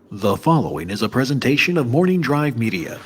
The following is a presentation of Morning Drive Media.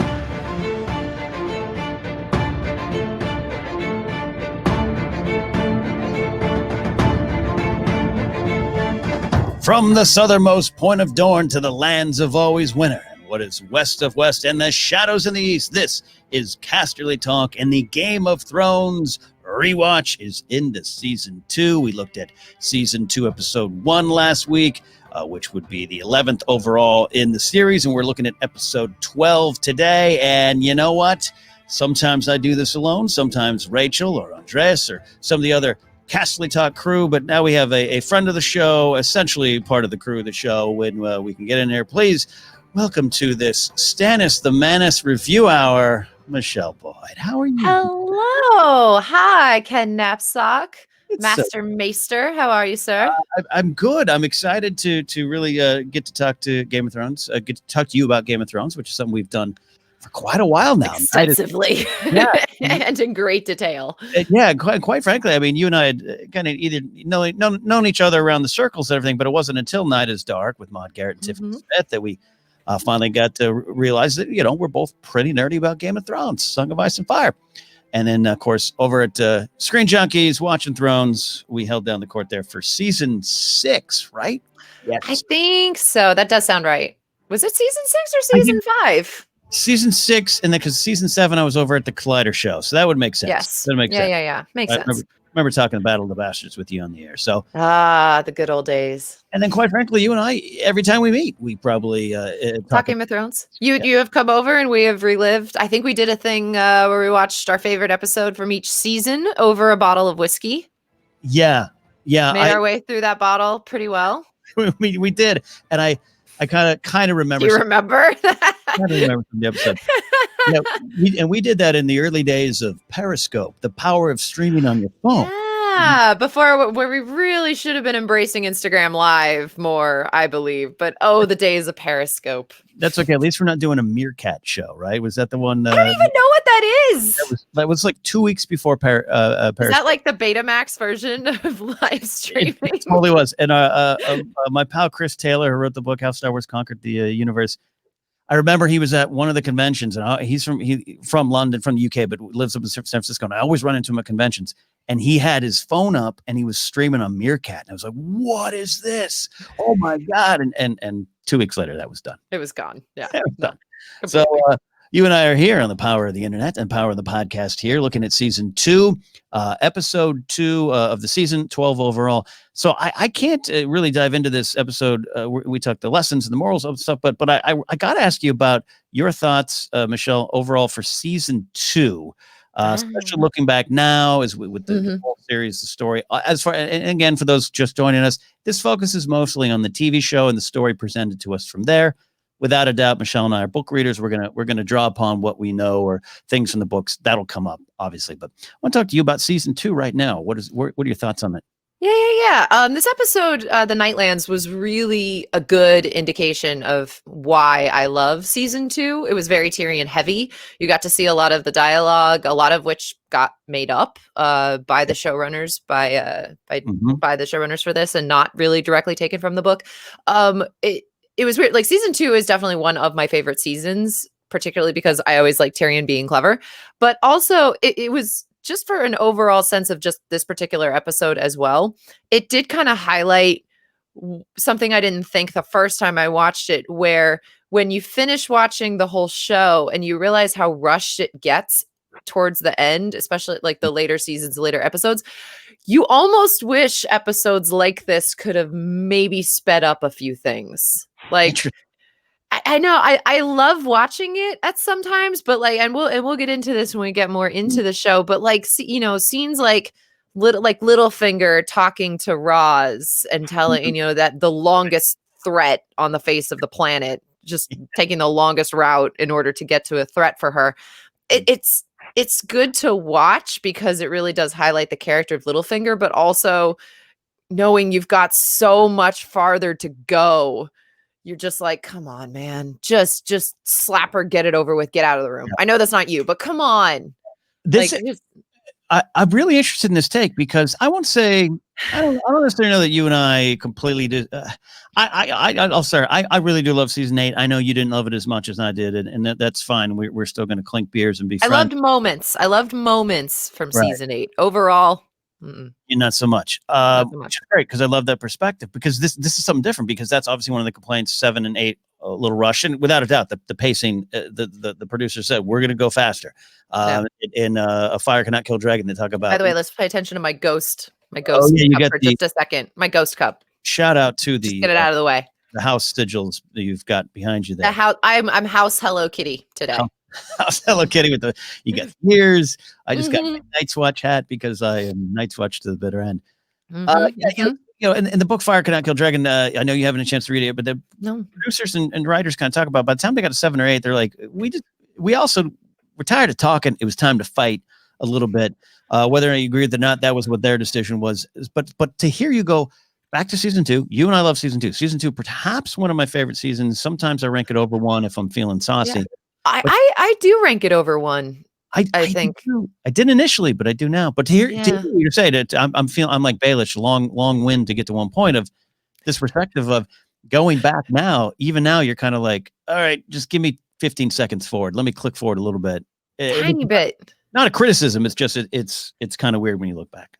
From the southernmost point of Dorne to the lands of always winter, and what is west of west and the shadows in the east, this is Casterly Talk, and the Game of Thrones Rewatch is into Season 2. We looked at Season 2, Episode 1 last week, which would be the 11th overall in the series, and we're looking at Episode 12 today, and you know what? Sometimes I do this alone, sometimes Rachel or Andres or some of the other Casterly Talk crew, but now we have a friend of the show, essentially part of the crew of the show, when we can get in there. Please welcome to this Stannis the Manus Review Hour, Michelle Boyd. How are you? Hello. Hi, Ken Napzok, Master So, Maester. How are you, sir? I'm good. I'm excited to really get to talk to Game of Thrones, get to talk to you about Game of Thrones, which is something we've done for quite a while now. Extensively. Yeah. And in great detail. Yeah, quite frankly, I mean, you and I had kind of either known each other around the circles and everything, but it wasn't until Night is Dark with Maude Garrett and Tiffany Smith that we finally got to realize that, you know, we're both pretty nerdy about Game of Thrones, Song of Ice and Fire. And then, of course, over at Screen Junkies, Watching Thrones, we held down the court there for Season 6, right? Yes. I think so. That does sound right. Was it Season 6 or Season 5? Season 6, and then because Season 7, I was over at the Collider show, so that would make sense. Yes. That makes sense. Yeah. Makes sense. Remember talking Battle of the Bastards with you on the air. So the good old days. And then, quite frankly, you and I, every time we meet, we probably talk Game of Thrones. You have come over and we have relived. I think we did a thing where we watched our favorite episode from each season over a bottle of whiskey. Yeah. Made our way through that bottle pretty well. we did, and I kind of remember. You remember? I remember from the episode. We did that in the early days of Periscope, the power of streaming on your phone. Yeah, before where we really should have been embracing Instagram Live more, I believe. But the days of Periscope. That's okay. At least we're not doing a Meerkat show, right? Was that the one? I don't even know what that is. That was like 2 weeks before Periscope. Is that like the Betamax version of live streaming? It totally was. And my pal Chris Taylor, who wrote the book How Star Wars Conquered the Universe, I remember he was at one of the conventions, and he's from London, from the UK, but lives up in San Francisco. And I always run into him at conventions, and he had his phone up and he was streaming on Meerkat. And I was like, "What is this? Oh my god!" And 2 weeks later, that was done. It was gone. Yeah, it was done. So you and I are here on the power of the internet and power of the podcast here, looking at Season 2, Episode 2 of the season, 12 overall. So I can't really dive into this episode. We took the lessons and the morals of stuff, but I got to ask you about your thoughts, Michelle, overall for Season 2, especially looking back now as with the whole series, the story. As far, and again, for those just joining us, this focuses mostly on the TV show and the story presented to us from there. Without a doubt, Michelle and I are book readers. We're gonna draw upon what we know or things from the books. That'll come up, obviously. But I want to talk to you about Season 2 right now. What are your thoughts on it? Yeah. This episode, The Nightlands, was really a good indication of why I love Season 2. It was very Tyrion heavy. You got to see a lot of the dialogue, a lot of which got made up by the showrunners, by the showrunners for this, and not really directly taken from the book. It was weird. Like, Season 2 is definitely one of my favorite seasons, particularly because I always like Tyrion being clever. But also, it was just for an overall sense of just this particular episode as well. It did kind of highlight something I didn't think the first time I watched it, where when you finish watching the whole show and you realize how rushed it gets towards the end, especially like the later seasons, later episodes, you almost wish episodes like this could have maybe sped up a few things. Like, I know I love watching it at sometimes, but like, and we'll get into this when we get more into the show, but like, scenes like Littlefinger talking to Roz and telling, that the longest threat on the face of the planet, just taking the longest route in order to get to a threat for her. It's good to watch because it really does highlight the character of Littlefinger, but also knowing you've got so much farther to go, you're just like, come on, man, just slap her, get it over with, get out of the room. I know that's not you, but come on. I'm really interested in this take because I won't say I don't necessarily know that you and I completely did. I'll sorry. I really do love season 8. I know you didn't love it as much as I did, and that's fine. We're still going to clink beers and be I friends. loved moments from Right. season 8. Overall, Not so much. not so much. Which is great because I love that perspective, because this is something different, because that's obviously one of the complaints. 7 and 8 a little rush, and without a doubt the pacing. The producer said we're going to go faster. In A Fire Cannot Kill Dragon, they talk about. By the way, let's pay attention to my ghost. My Oh, ghost yeah, you cup got for the- just a second. My ghost cup. Shout out to Just the get it out of the way. the house sigils that you've got behind you there. The house. I'm House Hello Kitty today. House Hello Kitty with you got ears. I just got Mhm. my Night's Watch hat because I am Night's Watch to the bitter end. Mhm, In the book Fire Cannot Kill Dragon, I know you haven't a chance to read it, but the No. producers and writers kind of talk about, by the time they got to 7 or 8, they're like, we're tired of talking. It was time to fight a little bit. Whether you agree with it or not, that was what their decision was. But to hear you go back to season 2, you and I love season 2. Season 2, perhaps one of my favorite seasons. Sometimes I rank it over 1 if I'm feeling saucy. Yeah. I do rank it over 1. I think. I didn't initially, but I do now. But to hear you say that, I'm like Baelish, long wind to get to one point of this perspective of going back now. Even now, you're kind of like, all right, just give me 15 seconds forward. Let me click forward a little bit. Tiny bit. Not a criticism. It's just it's kind of weird when you look back.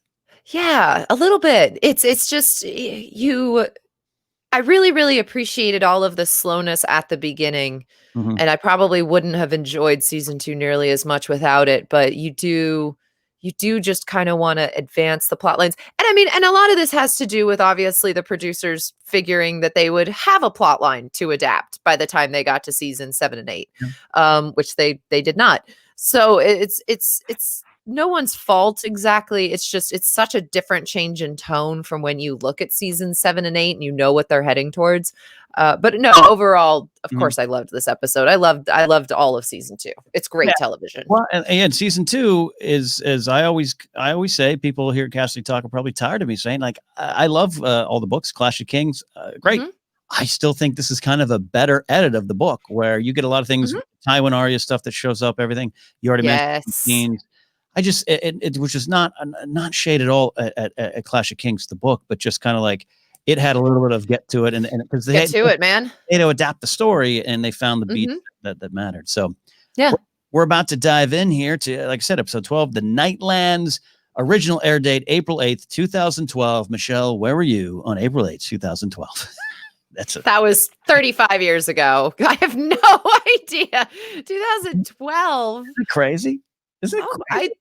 Yeah, a little bit. It's just I really, really appreciated all of the slowness at the beginning. Mhm. And I probably wouldn't have enjoyed season 2 nearly as much without it, but you do just kind of want to advance the plot lines. And I mean, and a lot of this has to do with obviously the producers figuring that they would have a plot line to adapt by the time they got to season 7 and 8, which they did not. So it's no one's fault exactly. It's just, it's such a different change in tone from when you look at season 7 and 8 and you know what they're heading towards. But no, overall, of course, I loved this episode. I loved all of season 2. It's great television. Well, and season 2 is, as I always say, people here at Casterly Talk are probably tired of me saying, like, I love all the books, Clash of Kings, great. I still think this is kind of a better edit of the book, where you get a lot of things, Tywin Arya stuff that shows up, everything you already mentioned. Scenes. I just it was just not shade at all at Clash of Kings, the book, but just kind of like it had a little bit of get to it, and because they get to it, man. They had to adapt the story, and they found the beats that mattered. So yeah, we're about to dive in here to, like I said, episode 12, The Nightlands. Original air date April 8th, 2012. Michelle, where were you on April 8th, 2012? That was 35 years ago. I have no idea. 2012. Isn't it crazy? Isn't it crazy?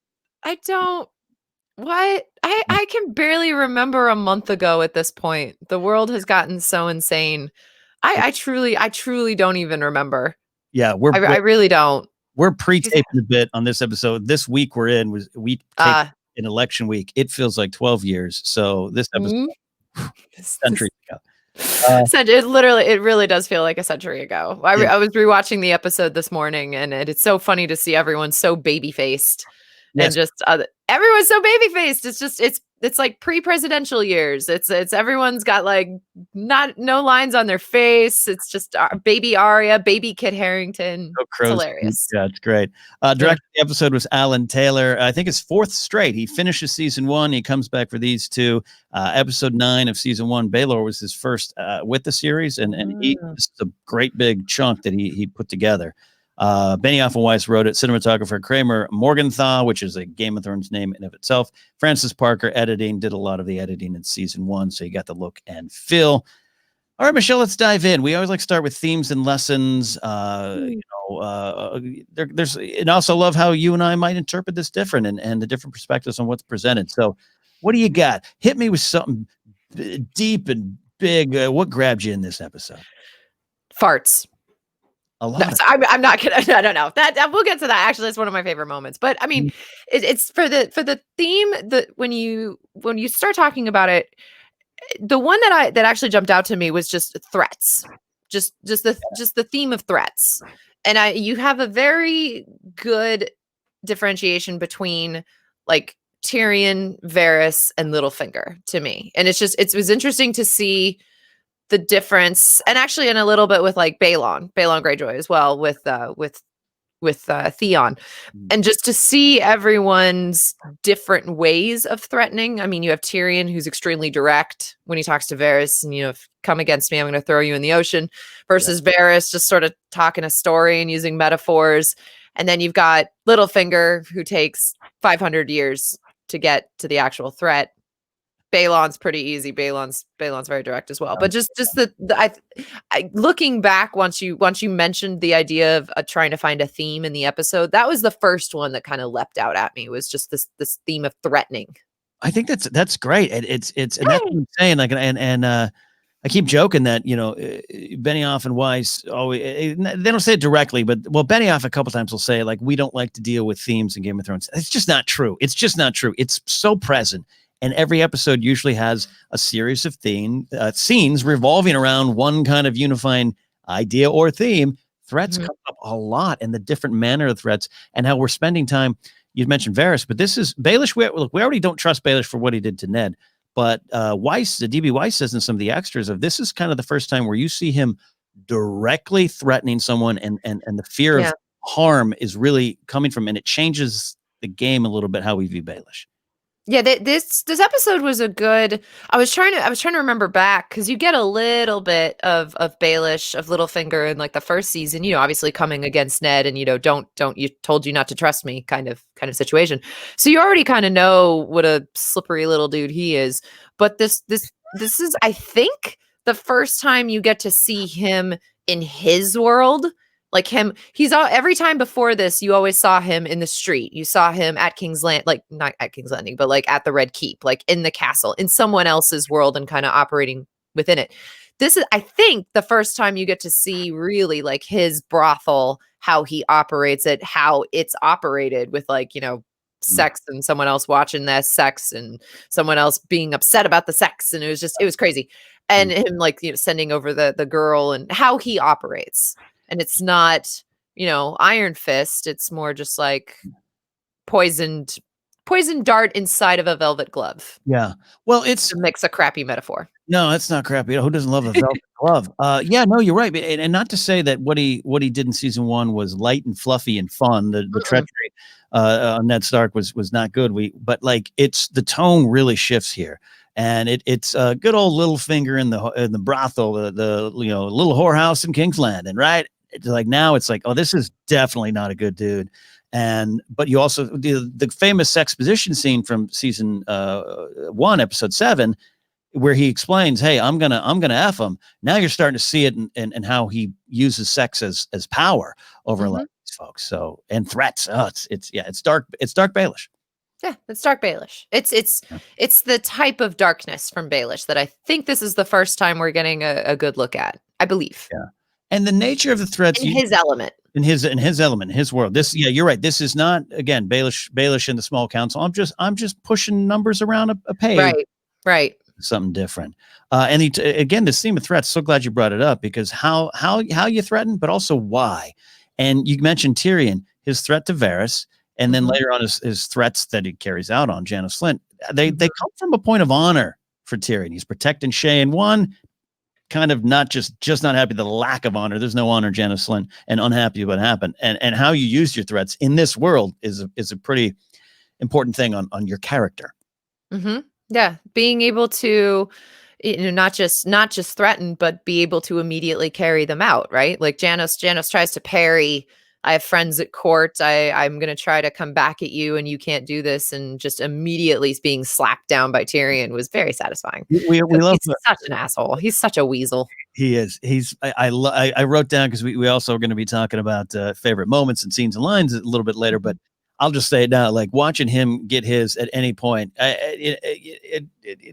I don't. What? I can barely remember a month ago at this point. The world has gotten so insane. I truly don't even remember. Yeah, I really don't. We're pre-taping a bit on this episode. This week we're in was in election week. It feels like 12 years. So this episode century ago. It really does feel like a century ago. I was rewatching the episode this morning, and it's so funny to see everyone so baby-faced. Yes. And just everyone's so baby-faced. It's like pre-presidential years. It's everyone's got like no lines on their face. It's just baby Arya, baby Kit Harington. It's hilarious. Yeah, it's great. Directing the episode was Alan Taylor. I think it's 4th straight. He finishes season 1. He comes back for these 2. Episode 9 of season 1, Baelor, was his first with the series, and this is a great big chunk that he put together. Benioff and Weiss wrote it. Cinematographer Kramer Morgenthau, which is a Game of Thrones name in of itself. Francis Parker editing, did a lot of the editing in season 1, so you got the look and feel. All right, Michelle, let's dive in. We always like to start with themes and lessons. There's, and also love how you and I might interpret this different, and the different perspectives on what's presented. So, what do you got? Hit me with something deep and big. What grabbed you in this episode? Farts. A lot. No, so I'm not gonna. I don't know that we'll get to that. Actually, it's one of my favorite moments. But I mean, it's for the theme that when you start talking about it, the one that actually jumped out to me was just threats, just the theme of threats, and you have a very good differentiation between like Tyrion, Varys, and Littlefinger to me, and it was interesting to see the difference, and actually in a little bit with like Balon Greyjoy as well, with Theon, and just to see everyone's different ways of threatening. I mean, you have Tyrion, who's extremely direct when he talks to Varys, and if you come against me, I'm going to throw you in the ocean. Versus Varys, just sort of talking a story and using metaphors. And then you've got Littlefinger, who takes 500 years to get to the actual threat. Balon's pretty easy. Balon's very direct as well. But just I looking back, once you mentioned the idea of trying to find a theme in the episode, that was the first one that kind of leapt out at me, was just this theme of threatening. I think that's great. And it's and that's what I'm saying. Like, and I keep joking that, Benioff and Weiss always, they don't say it directly, but Benioff a couple times will say, like, we don't like to deal with themes in Game of Thrones. It's just not true. It's just not true. It's so present. And every episode usually has a series of scenes revolving around one kind of unifying idea or theme. Threats come up a lot, and the different manner of threats, and how we're spending time. You mentioned Varys, but this is Baelish. We already don't trust Baelish for what he did to Ned. But Weiss, the DB Weiss says in some of the extras of this is kind of the first time where you see him directly threatening someone, and the fear of harm is really coming from, and it changes the game a little bit how we view Baelish. Yeah, this episode was a good. I was trying to remember back, because you get a little bit of Baelish, of Littlefinger in like the first season. Obviously coming against Ned, and don't you told you not to trust me kind of situation. So you already kind of know what a slippery little dude he is. But this is, I think, the first time you get to see him in his world. Like him, every time before this, you always saw him in the street. You saw him at King's Land, like not at King's Landing, but like at the Red Keep, like in the castle, in someone else's world, and kind of operating within it. This is, I think, the first time you get to see really like his brothel, how he operates it, how it's operated with sex and someone else watching that sex and someone else being upset about the sex. And it was crazy. And him sending over the girl, and how he operates. And it's not, Iron Fist. It's more just like poisoned dart inside of a velvet glove. Yeah. Well, it's to mix a crappy metaphor. No, it's not crappy. Who doesn't love a velvet glove? Yeah, no, you're right. And not to say that what he did in season 1 was light and fluffy and fun. The treachery on Ned Stark was not good. But it's the tone really shifts here. And it's a good old Littlefinger in the brothel, the little whorehouse in Kingsland, and right. It's like now it's like, oh, this is definitely not a good dude. But you also the famous exposition scene from season 1, episode 7, where he explains, hey, I'm gonna F him. Now you're starting to see it and how he uses sex as power over a lot of these folks. So, and threats. Oh, it's dark Baelish. Yeah, it's dark Baelish. It's the type of darkness from Baelish that I think this is the first time we're getting a good look at, I believe. Yeah. And the nature of the threats in his element. In his element, his world. This, you're right. This is not, again, Baelish in the small council. I'm just pushing numbers around a page. Right. Something different. And again, this theme of threats. So glad you brought it up, because how you threaten, but also why. And you mentioned Tyrion, his threat to Varys, and then later on his threats that he carries out on Janos Flint. They come from a point of honor for Tyrion. He's protecting Shay in one. Kind of not just not happy, the lack of honor. There's no honor, Janos Flint, and unhappy what happened. And how you use your threats in this world is a pretty important thing on your character. Yeah, being able to, not just threaten, but be able to immediately carry them out, right? Like Janos tries to parry. I have friends at court. I'm going to try to come back at you, and you can't do this. And just immediately being slapped down by Tyrion was very satisfying. We love he's such an asshole. He's such a weasel. He is. I wrote down, because we also are going to be talking about favorite moments and scenes and lines a little bit later, but I'll just say it now, like watching him get his at any point.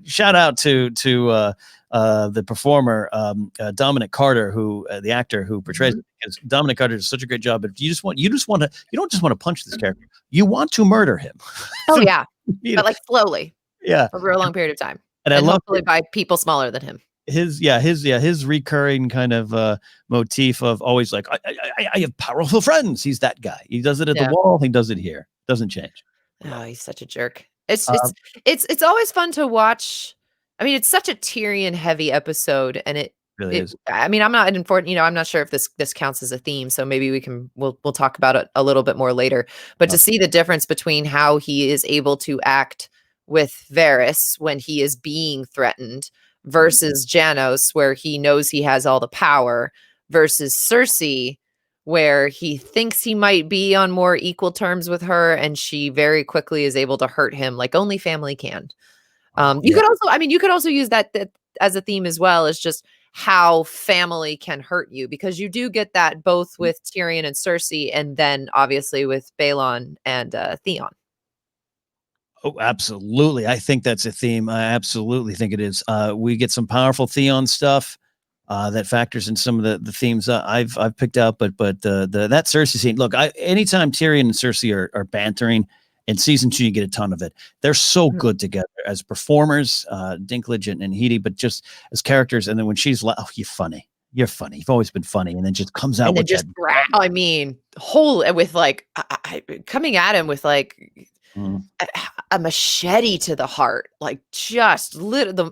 Shout out to the performer, Dominic Carter, who the actor who portrays it, because Dominic Carter does such a great job. But you don't just want to punch this character. You want to murder him. Oh yeah, but like slowly. Yeah, for a real long period of time, and I love hopefully by people smaller than him. His recurring kind of motif of always like, I have powerful friends. He's that guy. He does it at the wall. He does it here. Doesn't change. Oh, he's such a jerk. It's always fun to watch. I mean, it's such a Tyrion heavy episode, and Really is. I mean, I'm not informed, I'm not sure if this counts as a theme, so maybe we'll talk about it a little bit more later. But to see the difference between how he is able to act with Varys when he is being threatened versus Janos, where he knows he has all the power, versus Cersei, where he thinks he might be on more equal terms with her, and she very quickly is able to hurt him like only family can. You could also use that as a theme as well, as just how family can hurt you, because you do get that both with Tyrion and Cersei, and then obviously with Balon and Theon. Oh, absolutely. I think that's a theme. I absolutely think it is. We get some powerful Theon stuff that factors in some of the themes I've picked out, but that Cersei scene. Look, anytime Tyrion and Cersei are bantering in season 2, you get a ton of it. They're so good together as performers, Dinklage and Heidi, but just as characters. And then when she's like, "Oh, you're funny. You're funny. You've always been funny," and then just comes out with with like coming at him with like. A machete to the heart, like just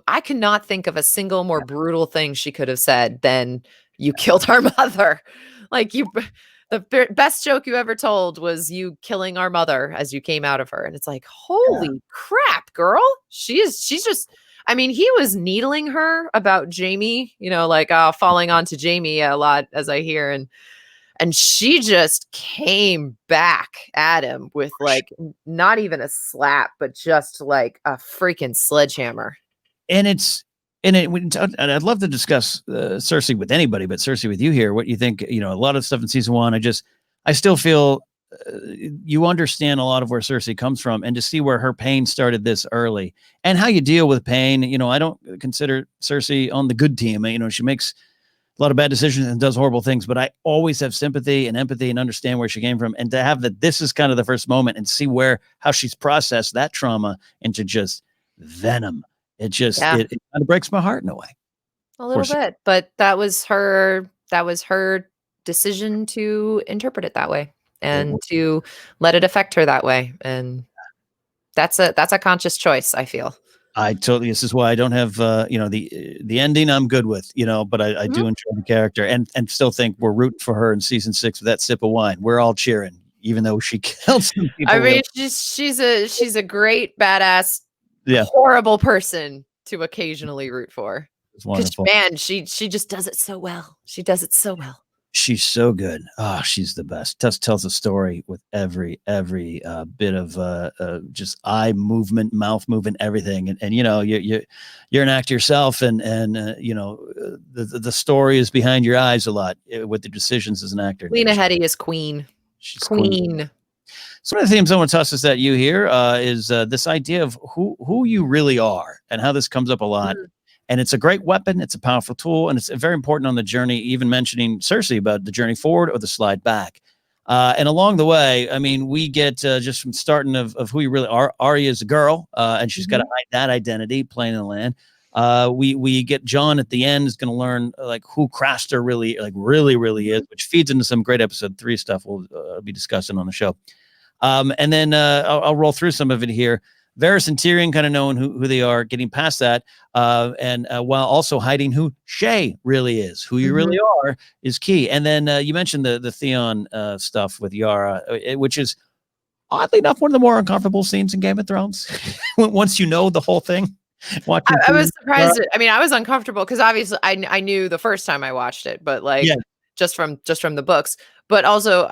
I cannot think of a single more brutal thing she could have said than "you killed our mother." Like the best joke you ever told was you killing our mother as you came out of her, and it's like, holy crap, girl! She's just. I mean, he was needling her about Jaime, like falling onto Jaime a lot, as I hear, and she just came back at him with like not even a slap, but just like a freaking sledgehammer. And I'd love to discuss Cersei with anybody, but Cersei with you here, what you think, a lot of stuff in season 1, I still feel you understand a lot of where Cersei comes from, and to see where her pain started this early and how you deal with pain. I don't consider Cersei on the good team. She makes a lot of bad decisions and does horrible things, but I always have sympathy and empathy and understand where she came from. And to have this is kind of the first moment and see how she's processed that trauma into just venom. It just, it kind of breaks my heart in a way. A little bit, but that was her decision to interpret it that way and to let it affect her that way. And that's a conscious choice, I feel. This is why I don't have, the ending I'm good with, but I do enjoy the character and still think we're rooting for her in season 6 with that sip of wine. We're all cheering, even though she killed some people. I mean, she's a great, badass, horrible person to occasionally root for. It's wonderful. Man, she just does it so well. She does it so well. She's so good. Oh, she's the best. Just tells a story with every bit of just eye movement, mouth movement, everything. And you're an actor yourself, and the story is behind your eyes a lot with the decisions as an actor. Lena Headey is queen. She's queen. So one of the themes I want to toss this at you here is this idea of who you really are and how this comes up a lot. And it's a great weapon. It's a powerful tool. And it's very important on the journey, even mentioning Cersei about the journey forward or the slide back. And along the way, I mean, we get just from starting of who you really are. Arya is a girl, and she's got to hide that identity playing in the land. We get Jon at the end is going to learn like who Craster really is, which feeds into some great episode 3 stuff we'll be discussing on the show. And then I'll roll through some of it here. Varys and Tyrion kind of knowing who they are, getting past that, and while also hiding who Shay really is, who you really are, is key. And then you mentioned the Theon stuff with Yara, which is oddly enough one of the more uncomfortable scenes in Game of Thrones. Once you know the whole thing, I was surprised. I mean, I was uncomfortable because obviously I knew the first time I watched it, but like just from the books, but also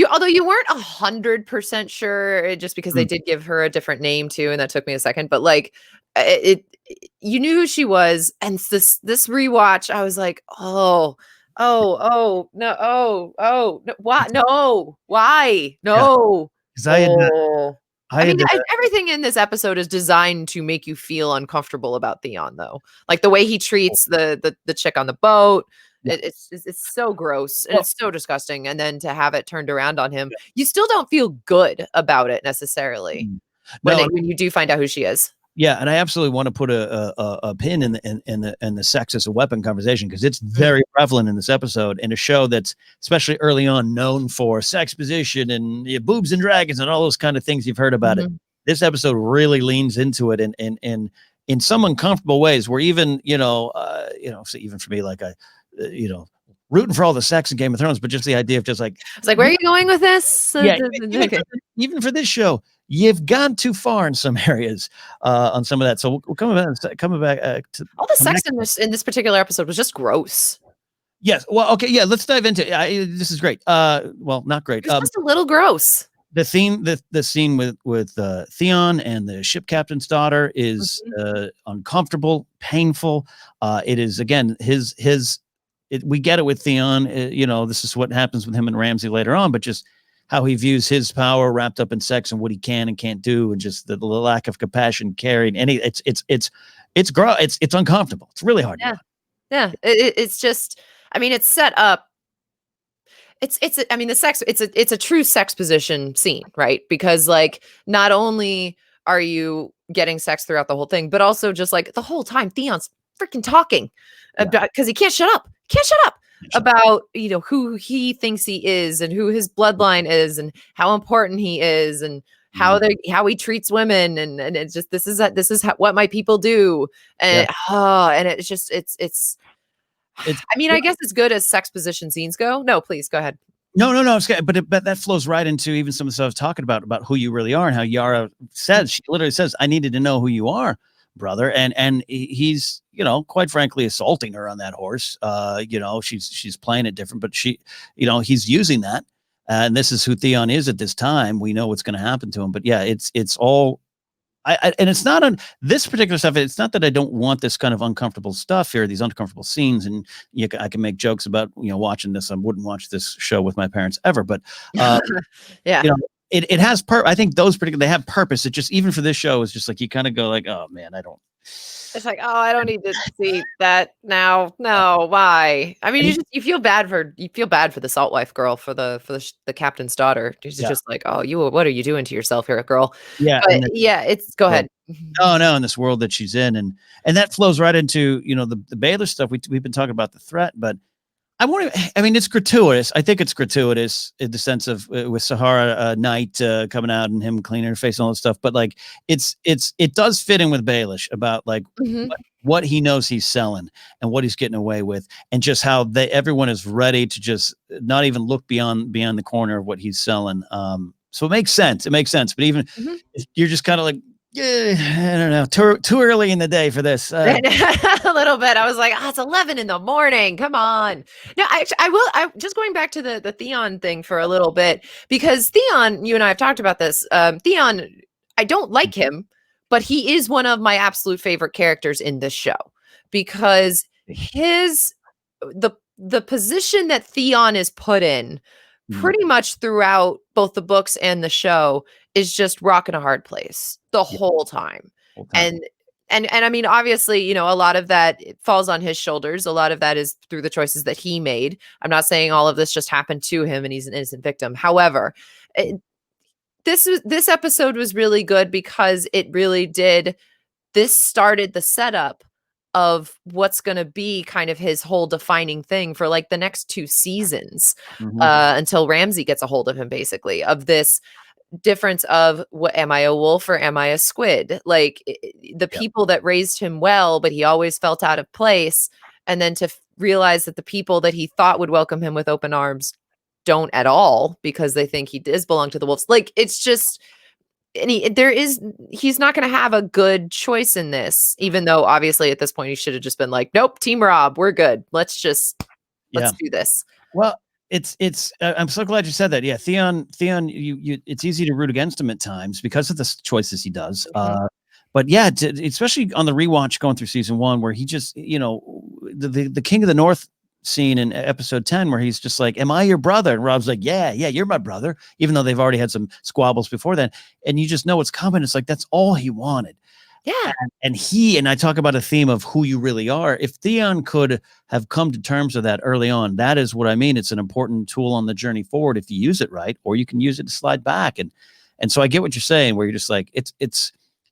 although you weren't 100% sure, just because they did give her a different name too, and that took me a second. But like, you knew who she was, and this rewatch, I was like, no, why, no, why, no? Because everything in this episode is designed to make you feel uncomfortable about Theon, though. Like the way he treats the chick on the boat. It's so gross and it's so disgusting, and then to have it turned around on him, you still don't feel good about it necessarily when you do find out who she is. Yeah, and I absolutely want to put a pin in the sex as a weapon conversation, because it's very prevalent in this episode, in a show that's especially early on known for sex position and boobs and dragons and all those kind of things you've heard about it. This episode really leans into it and in some uncomfortable ways where even, so even for me, like rooting for all the sex in Game of Thrones, but just the idea of just like, It's like, where are you going with this? yeah, even for this show, you've gone too far in some areas on some of that. So we'll coming back to all the sex in this particular episode was just gross. Yes. Well, okay. Yeah. Let's dive into it. This is great. Well, not great. It's just a little gross. The scene with Theon and the ship captain's daughter is uncomfortable, painful. It is, again, we get it with Theon. This is what happens with him and Ramsay later on, but just how he views his power wrapped up in sex and what he can and can't do, and just the lack of compassion carried. It's gross. It's uncomfortable. It's really hard. Yeah. It's just, I mean, it's set up. It's a true sex position scene, right? Because like, not only are you getting sex throughout the whole thing, but also just like the whole time Theon's freaking talking about, because he can't shut up. About, who he thinks he is and who his bloodline is and how important he is and how he treats women. And it's just, this is what my people do. And and it's just, I mean, I guess as good as sex position scenes go. No, please go ahead. No. It's good, but that flows right into even some of the stuff I was talking about who you really are and how Yara says, she literally says, I needed to know who you are, brother. And he's, quite frankly, assaulting her on that horse. She's playing it different, but he's using that. And this is who Theon is at this time. We know what's going to happen to him, but yeah, it's all, and it's not on this particular stuff. It's not that I don't want this kind of uncomfortable stuff here, these uncomfortable scenes. And I can make jokes about, watching this. I wouldn't watch this show with my parents ever, but it has I think they have purpose. It just, even for this show, is just like, you kind of go like, oh man, I don't. It's like, oh, I don't need to see that now. No, why? I mean, you feel bad for the salt wife girl, for the captain's daughter. She's just like, oh, what are you doing to yourself here, girl? Yeah, but go ahead. Oh no, in this world that she's in, and that flows right into the Baylor stuff. We've been talking about the threat, but it's gratuitous. I think it's gratuitous in the sense of with Sahara Knight coming out and him cleaning her face and all that stuff. But like, it does fit in with Baelish about like what he knows he's selling and what he's getting away with, and just how everyone is ready to just not even look beyond the corner of what he's selling. So it makes sense. But even you're just kind of like, yeah, I don't know. Too early in the day for this. A little bit. I was like, it's 11 in the morning. Come on. No, I'm just going back to the Theon thing for a little bit, because Theon, you and I have talked about this. Theon, I don't like him, but he is one of my absolute favorite characters in this show, because the position that Theon is put in pretty much throughout both the books and the show is just rock in a hard place the whole time. And I mean, obviously, a lot of that falls on his shoulders. A lot of that is through the choices that he made. I'm not saying all of this just happened to him and he's an innocent victim. However, this episode was really good because it really did. This started the setup of what's going to be kind of his whole defining thing for like the next 2 seasons, until Ramsay gets a hold of him, basically, of this difference of, what am I, a wolf or am I a squid? Like the people that raised him well, but he always felt out of place. And then to realize that the people that he thought would welcome him with open arms don't at all, because they think he does belong to the wolves. Like, it's just, and he's not going to have a good choice in this, even though obviously at this point he should have just been like, nope, Team Rob, we're good. Let's do this. Well, I'm so glad you said that. Yeah. Theon, you it's easy to root against him at times because of the choices he does. But yeah, especially on the rewatch going through season 1, where he just, the King of the North scene in episode 10, where he's just like, am I your brother? And Rob's like, yeah, you're my brother, even though they've already had some squabbles before then. And you just know what's coming. It's like, that's all he wanted. Yeah. And I talk about a theme of who you really are. If Theon could have come to terms with that early on, that is what I mean. It's an important tool on the journey forward if you use it right, or you can use it to slide back. And so I get what you're saying, where you're just like,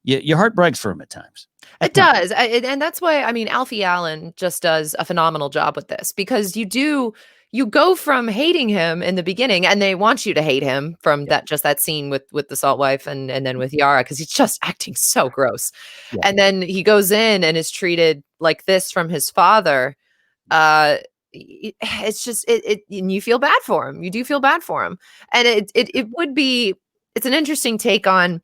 your heart breaks for him at times. It does. And that's why, I mean, Alfie Allen just does a phenomenal job with this, because you do you go from hating him in the beginning, and they want you to hate him from that scene with the salt wife and then with Yara, because he's just acting so gross. Yeah. And then he goes in and is treated like this from his father. It's just and you feel bad for him. You do feel bad for him. And it's an interesting take on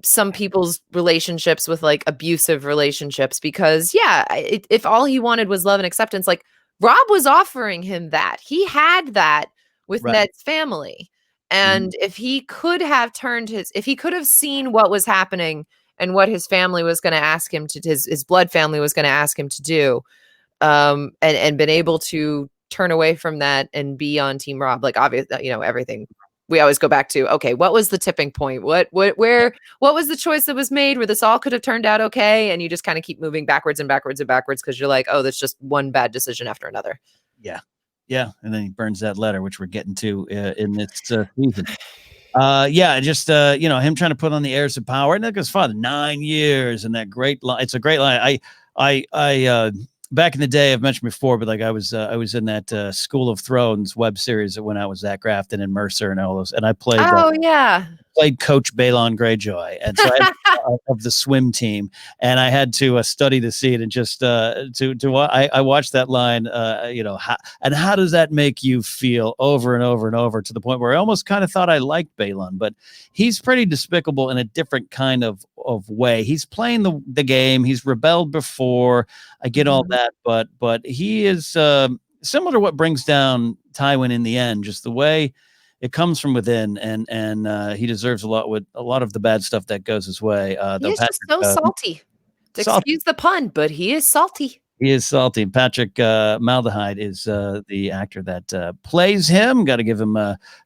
some people's relationships with like abusive relationships, because if all he wanted was love and acceptance, like Rob was offering him that. He had that with Ned's family. And if he could have if he could have seen what was happening and what his family was going to ask him to, his blood family was going to ask him to do, and been able to turn away from that and be on Team Rob, like obviously, everything. We always go back to, okay, what was the tipping point? What was the choice that was made where this all could have turned out okay? And you just kind of keep moving backwards and backwards and backwards, because you're like, oh, that's just one bad decision after another. Yeah. Yeah. And then he burns that letter, which we're getting to in this season. Just him trying to put on the heirs of power. And look, his father, 9 years, and that great line. It's a great line. I back in the day, I've mentioned before, but like I was in that School of Thrones web series when I was Zach Grafton and Mercer and all those, and I played. Played Coach Balon Greyjoy, and so I had, of the swim team, and I had to study the scene and just I watched that line, how does that make you feel over and over and over, to the point where I almost kind of thought I liked Balon, but he's pretty despicable in a different kind of way. He's playing the game. He's rebelled before. I get all that, but he is similar to what brings down Tywin in the end, just the way it comes from within, and he deserves a lot of the bad stuff that goes his way. He's just so salty. Excuse the pun, but he is salty. He is salty. Patrick Maldehyde is the actor that plays him. Got to give him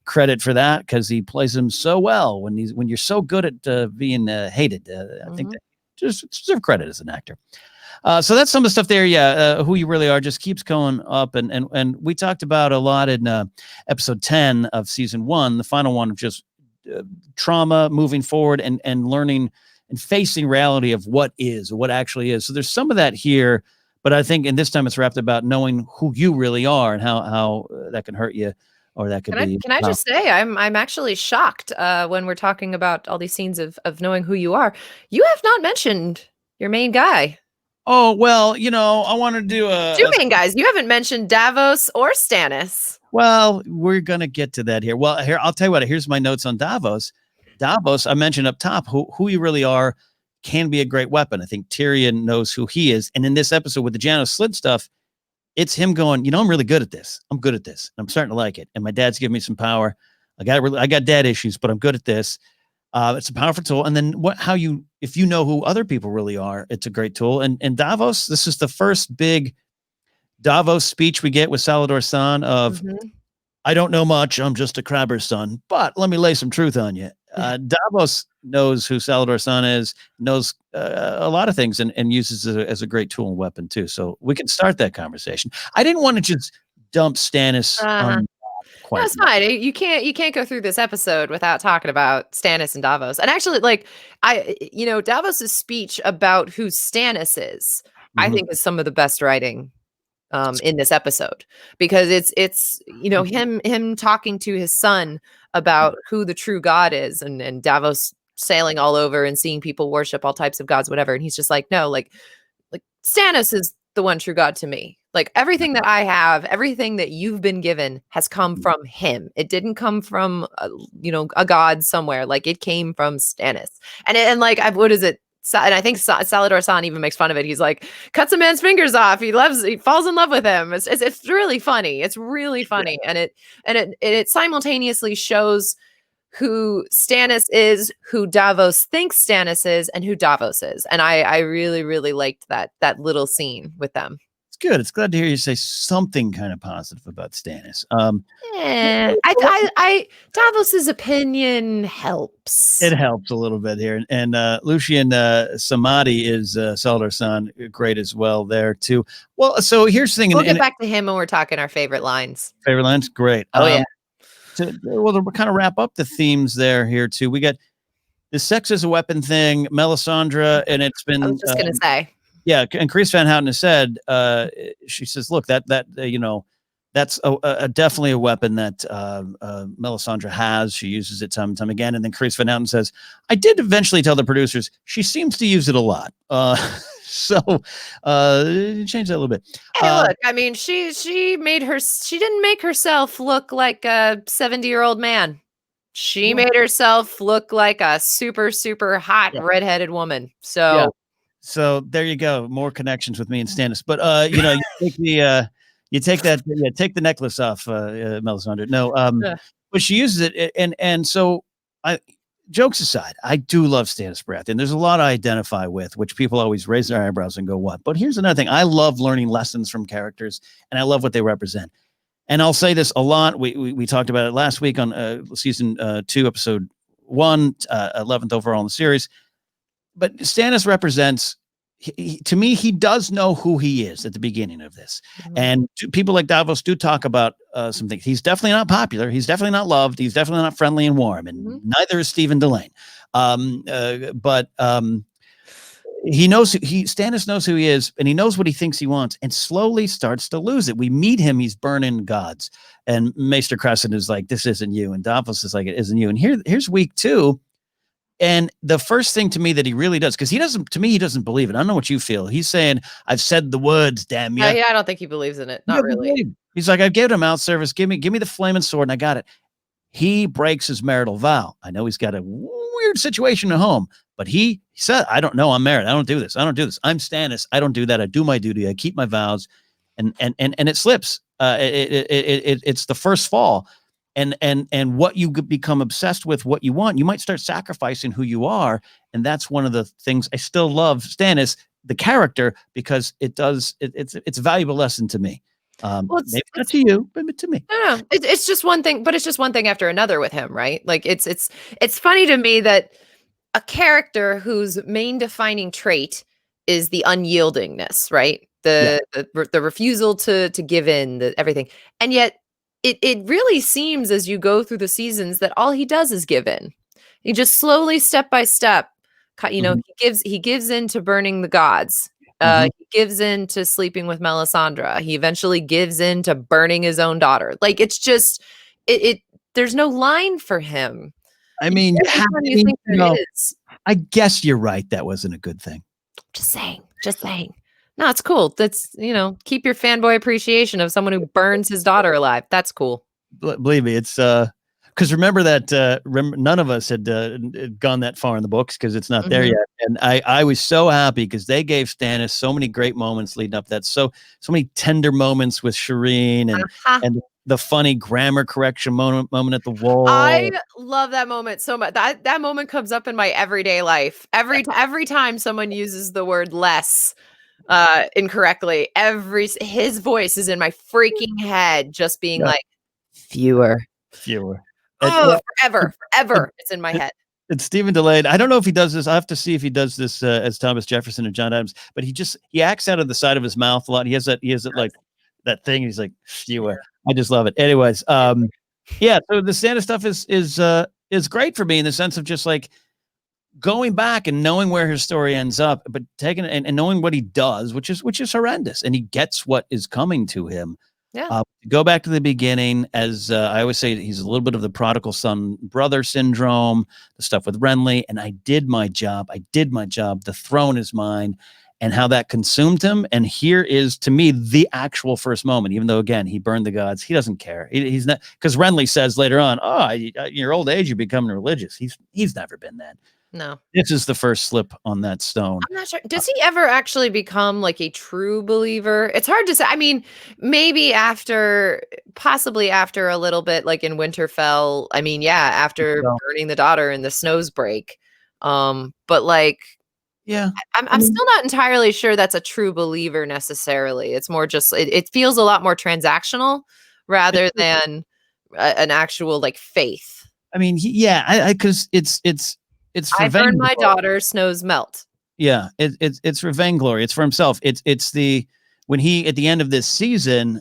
credit for that, because he plays him so well. When you're so good at being hated, I think that just deserve credit as an actor. So that's some of the stuff there. Yeah. Who you really are just keeps going up. And we talked about a lot in episode 10 of season 1, the final one, of just trauma moving forward and learning and facing reality of what actually is. So there's some of that here, but I think in this time it's wrapped about knowing who you really are and how that can hurt you, or that could be. Can I just say, I'm actually shocked when we're talking about all these scenes of knowing who you are. You have not mentioned your main guy. Oh, well, I want to do two main guys. You haven't mentioned Davos or Stannis. Well, we're going to get to that here. Well, here, I'll tell you what, here's my notes on Davos. Davos, I mentioned up top, who you really are can be a great weapon. I think Tyrion knows who he is. And in this episode with the Janos Slynt stuff, it's him going, I'm really good at this. I'm good at this. I'm starting to like it. And my dad's giving me some power. I got dad issues, but I'm good at this. It's a powerful tool. And then if you know who other people really are, it's a great tool. And Davos, this is the first big Davos speech we get with Salladhor Saan of, I don't know much. I'm just a crabber's son, but let me lay some truth on you. Davos knows who Salladhor Saan is, knows a lot of things, and uses it as a great tool and weapon too. So we can start that conversation. I didn't want to just dump Stannis on. No, it's fine. You can't go through this episode without talking about Stannis and Davos. And actually, Davos's speech about who Stannis is, I think, is some of the best writing in this episode, because it's him talking to his son about who the true God is, and Davos sailing all over and seeing people worship all types of gods, whatever. And he's just like, no, like Stannis is the one true God to me. Like, everything that I have, everything that you've been given has come from him. It didn't come from, a god somewhere. Like, it came from Stannis. What is it? And I think Salladhor Saan even makes fun of it. He's like, cuts a man's fingers off. He falls in love with him. It's really funny. It's really funny. And it simultaneously shows who Stannis is, who Davos thinks Stannis is, and who Davos is. And I really, really liked that little scene with them. Good. It's glad to hear you say something kind of positive about Stannis. Davos's opinion helps. It helps a little bit here, and Lucien Samadi is Salladhor Saan, great as well there too. Well, so here's the thing. We'll get back to him when we're talking our favorite lines. Favorite lines, great. Oh yeah. To kind of wrap up the themes here too. We got the sex as a weapon thing, Melisandre, and it's been. I was just gonna say. Yeah, and Chris Van Houten has said, she says, look, that that's definitely a weapon that Melisandre has. She uses it time and time again. And then Chris Van Houten says, I did eventually tell the producers she seems to use it a lot. So change that a little bit. Hey, look, I mean, she didn't make herself look like a 70-year-old man. She made herself look like a super, super hot redheaded woman. So So there you go. More connections with me and Stannis. But you know, you take the necklace off, Melisandre. No, but she uses it, and so jokes aside, I do love Stannis Baratheon. There's a lot I identify with, which people always raise their eyebrows and go, "What?" But here's another thing: I love learning lessons from characters, and I love what they represent. And I'll say this a lot. We talked about it last week on season 2, episode 1, 11th overall in the series. But Stannis represents. To me, he does know who he is at the beginning of this. And people like Davos do talk about some things. He's definitely not popular. He's definitely not loved. He's definitely not friendly and warm. And neither is Stephen Delane. But Stannis knows who he is, and he knows what he thinks he wants, and slowly starts to lose it. We meet him. He's burning gods. And Maester Crescent is like, this isn't you. And Davos is like, it isn't you. And here's week 2. And the first thing to me that he really does, because he doesn't believe it. I don't know what you feel. He's saying, I've said the words, damn you. Yeah, I don't think he believes in it. Not really. He's like, I've given him out service. Give me the flaming sword, and I got it. He breaks his marital vow. I know he's got a weird situation at home, but he said, I don't know. I'm married. I don't do this. I'm Stannis. I don't do that. I do my duty. I keep my vows. And it slips. It's the first fall. And what you become obsessed with, what you want, you might start sacrificing who you are. And that's one of the things I still love Stannis, the character, because it's a valuable lesson to me. Maybe not to you, but to me. No, it's just one thing, but it's just one thing after another with him, right? Like it's funny to me that a character whose main defining trait is the unyieldingness, right? The refusal to give in, everything, and yet. It really seems as you go through the seasons that all he does is give in. He just slowly, step by step, he gives in to burning the gods. He gives in to sleeping with Melisandre. He eventually gives in to burning his own daughter. Like it's just there's no line for him. I mean, I guess you're right. That wasn't a good thing. Just saying. No, it's cool. That's, keep your fanboy appreciation of someone who burns his daughter alive. That's cool. Believe me, it's because remember that none of us had gone that far in the books because it's not there yet. And I was so happy because they gave Stannis so many great moments leading up to that. So many tender moments with Shireen and the funny grammar correction moment at the wall. I love that moment so much. That moment comes up in my everyday life. Every time someone uses the word less incorrectly, his voice is in my freaking head, just being like fewer. Oh, forever. It's in my head. It's Stephen Delane. I don't know if he does this. I have to see if he does this as Thomas Jefferson or John Adams, but he acts out of the side of his mouth a lot. He has that like that thing. He's like fewer. I just love it. Anyways, so the Stannis stuff is great for me in the sense of just like going back and knowing where his story ends up, but taking it and knowing what he does, which is horrendous, and he gets what is coming to him. Yeah. Go back to the beginning, as I always say, he's a little bit of the prodigal son brother syndrome, the stuff with Renly, and I did my job. The throne is mine, and how that consumed him. And here is, to me, the actual first moment, even though, again, he burned the gods. He doesn't care. He's not, because Renly says later on, your old age, you're becoming religious. He's never been that. No. This is the first slip on that stone. I'm not sure. Does he ever actually become like a true believer? It's hard to say. I mean, maybe possibly after a little bit, like in Winterfell. I mean, after burning the daughter and the snows break. But like, I'm still not entirely sure that's a true believer necessarily. It's more just, it feels a lot more transactional rather than an actual like faith. I mean, because it's I burn my daughter, snows melt. Yeah, it's for vainglory. It's for himself. It's when he at the end of this season,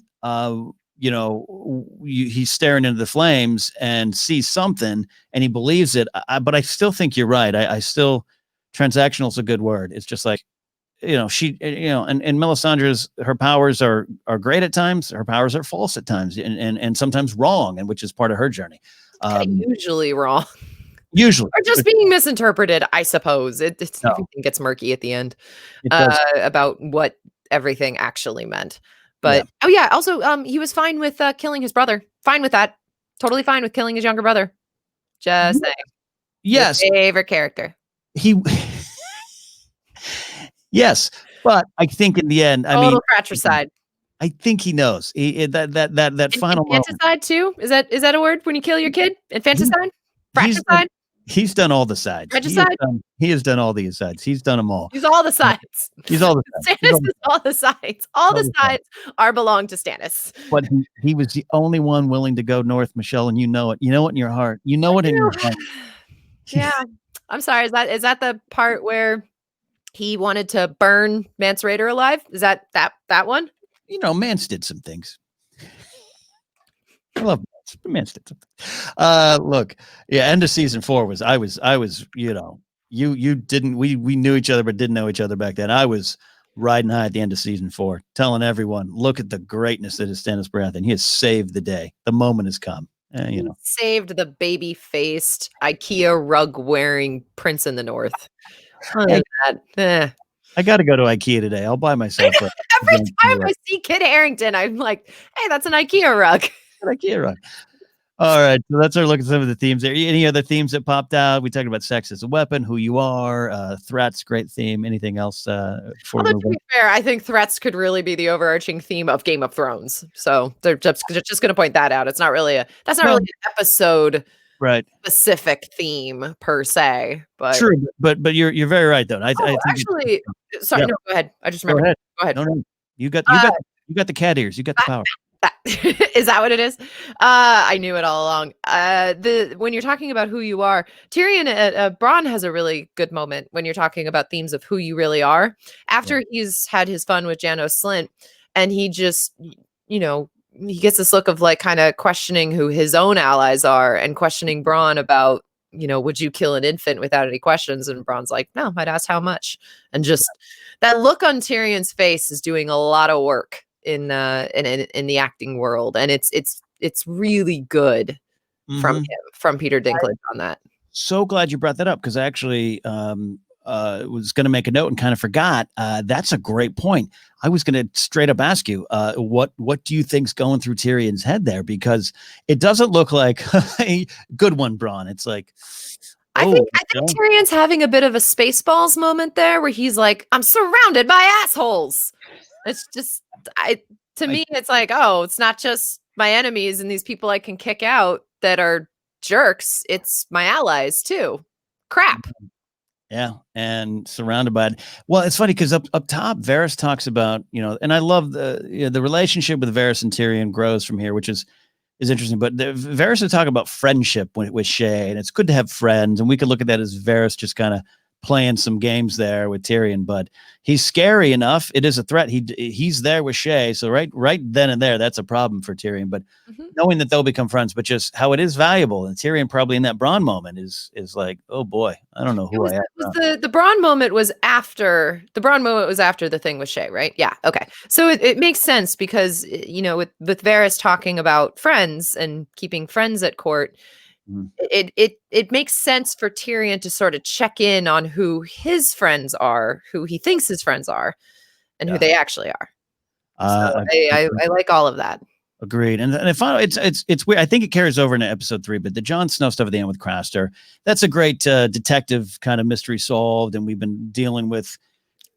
he's staring into the flames and sees something and he believes it. But I still think you're right. I still, transactional is a good word. It's just like and Melisandre's, her powers are great at times. Her powers are false at times, and sometimes wrong, and which is part of her journey. Usually wrong. Usually, or just being misinterpreted, I suppose. No. Everything gets murky at the end it does. about what everything actually meant. But also he was fine with killing his brother. Fine with that. Totally fine with killing his younger brother. Just saying. Yes, His favorite character. Yes, but I think in the end, fratricide. I think he knows that final infanticide too. Is that a word when you kill your kid? Infanticide, fratricide. He's done all the sides. He has done all the sides. He's done them all. He's all the sides. He's all the sides. Stannis is all the sides. All the sides belong to Stannis. But he was the only one willing to go north, Michelle, and you know it. You know it in your heart. You know it in your heart. Yeah. I'm sorry. Is that the part where he wanted to burn Mance Rayder alive? Is that one? Mance did some things. I love Mance, but Mance did something. Look, end of season 4 was I was you didn't we knew each other but didn't know each other back then. I was riding high at the end of season 4, telling everyone, look at the greatness that is Stannis Baratheon. He has saved the day. The moment has come. Saved the baby-faced IKEA rug-wearing prince in the north. I got to go to IKEA today. I'll buy myself every time I see Kit Harington, I'm like, hey, that's an IKEA rug. An IKEA rug. All right, so that's our look at some of the themes there. Any other themes that popped out? We talked about sex as a weapon, who you are, threats, great theme. Anything else? To be fair, I think threats could really be the overarching theme of Game of Thrones. So they're just going to point that out. It's not really really an episode specific theme per se. But true, but you're very right though. I think actually, sorry, no, go ahead. I just remembered. Go ahead. No, you got the cat ears. You got the power. Is that what it is? I knew it all along. When you're talking about who you are, Tyrion, Bronn has a really good moment when you're talking about themes of who you really are. After he's had his fun with Janos Slynt, and he just, he gets this look of like kind of questioning who his own allies are and questioning Bronn about, would you kill an infant without any questions? And Bronn's like, no, I'd ask how much. And just that look on Tyrion's face is doing a lot of work in the acting world, and it's really good from him, from Peter Dinklage on that. So glad you brought that up, because I actually was going to make a note and kind of forgot. That's a great point. I was going to straight up ask you, what do you think's going through Tyrion's head there? Because it doesn't look like a good one, Bronn. It's like, I think Tyrion's having a bit of a Spaceballs moment there, where he's like, I'm surrounded by assholes. It's just, to me, it's like, oh, it's not just my enemies and these people I can kick out that are jerks. It's my allies too. Crap. Yeah, and surrounded by it. Well, it's funny because up top, Varys talks about, and I love the relationship with Varys and Tyrion grows from here, which is interesting. But Varys is talking about friendship with Shay, and it's good to have friends, and we could look at that as Varys just kind of playing some games there with Tyrion, but he's scary enough. It is a threat. He's there with Shay, so right then and there, that's a problem for Tyrion. But knowing that they'll become friends, but just how it is valuable, and Tyrion probably in that Bronn moment is like, oh boy, I don't know who I am. The Bronn moment was after the thing with Shay, right? Yeah, okay. So it makes sense because with Varys talking about friends and keeping friends at court. It makes sense for Tyrion to sort of check in on who his friends are, who he thinks his friends are, and who they actually are. So I like all of that. Agreed. And finally, it's weird. I think it carries over into episode 3, but the Jon Snow stuff at the end with Craster, that's a great detective kind of mystery solved, and we've been dealing with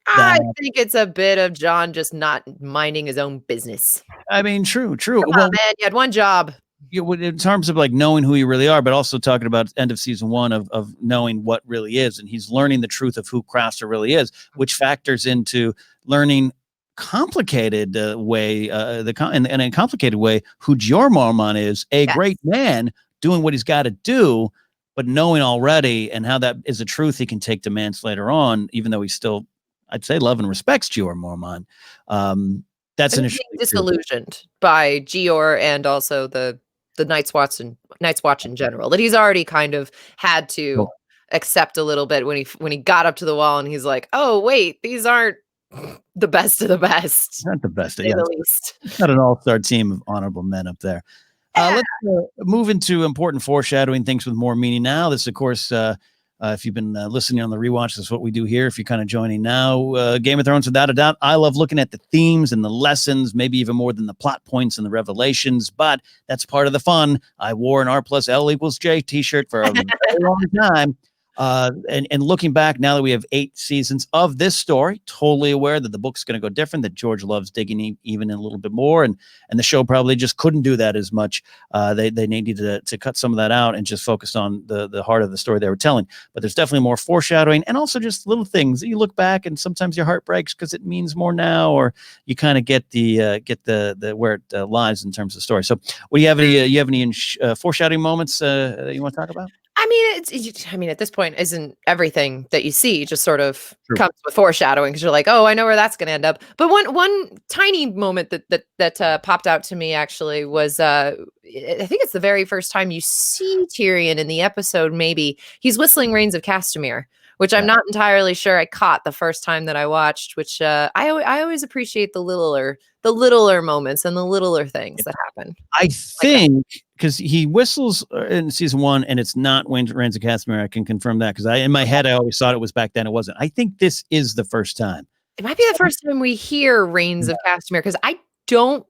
that. I think it's a bit of Jon just not minding his own business. I mean, true. Come on, man, you had one job. In terms of like knowing who you really are, but also talking about end of season 1 of knowing what really is, and he's learning the truth of who Craster really is, which factors into learning complicated way, in a complicated way, who Jorah Mormont is, a great man doing what he's got to do, but knowing already, and how that is a truth he can take to Mance later on, even though he still, I'd say, love and respects Jorah Mormont. That's an issue. Disillusioned by Gior and also the Night's Watch in general, that he's already kind of had to accept a little bit when he got up to the wall and he's like, oh wait, these aren't the best of the best, Not the best. to say Yeah, the least. it's not an all-star team of honorable men up there. Let's move into important foreshadowing things with more meaning now. This, of course, if you've been listening on the rewatch, this is what we do here. If you're kind of joining now, Game of Thrones, without a doubt, I love looking at the themes and the lessons, maybe even more than the plot points and the revelations, but that's part of the fun. I wore an R plus L equals J t-shirt for a very long time. And looking back, now that we have 8 seasons of this story, totally aware that the book's going to go different, that George loves digging even a little bit more, and the show probably just couldn't do that as much. They needed to cut some of that out and just focus on the heart of the story they were telling. But there's definitely more foreshadowing, and also just little things that you look back and sometimes your heart breaks because it means more now, or you kind of get the where it lies in terms of the story. So, what do you have any foreshadowing moments that you want to talk about? I mean, at this point, isn't everything that you see just sort of comes with foreshadowing? Because you're like, oh, I know where that's going to end up. But one tiny moment that popped out to me actually was, I think it's the very first time you see Tyrion in the episode. Maybe he's whistling "Rains of Castamere," which I'm not entirely sure I caught the first time that I watched. Which I always appreciate the littler moments and the littler things that happen. I think because he whistles in season 1 and it's not Rains of Castamere. I can confirm that because in my head I always thought it was back then. It wasn't. I think this is the first time. It might be the first time we hear "Rains of Castamere" because I don't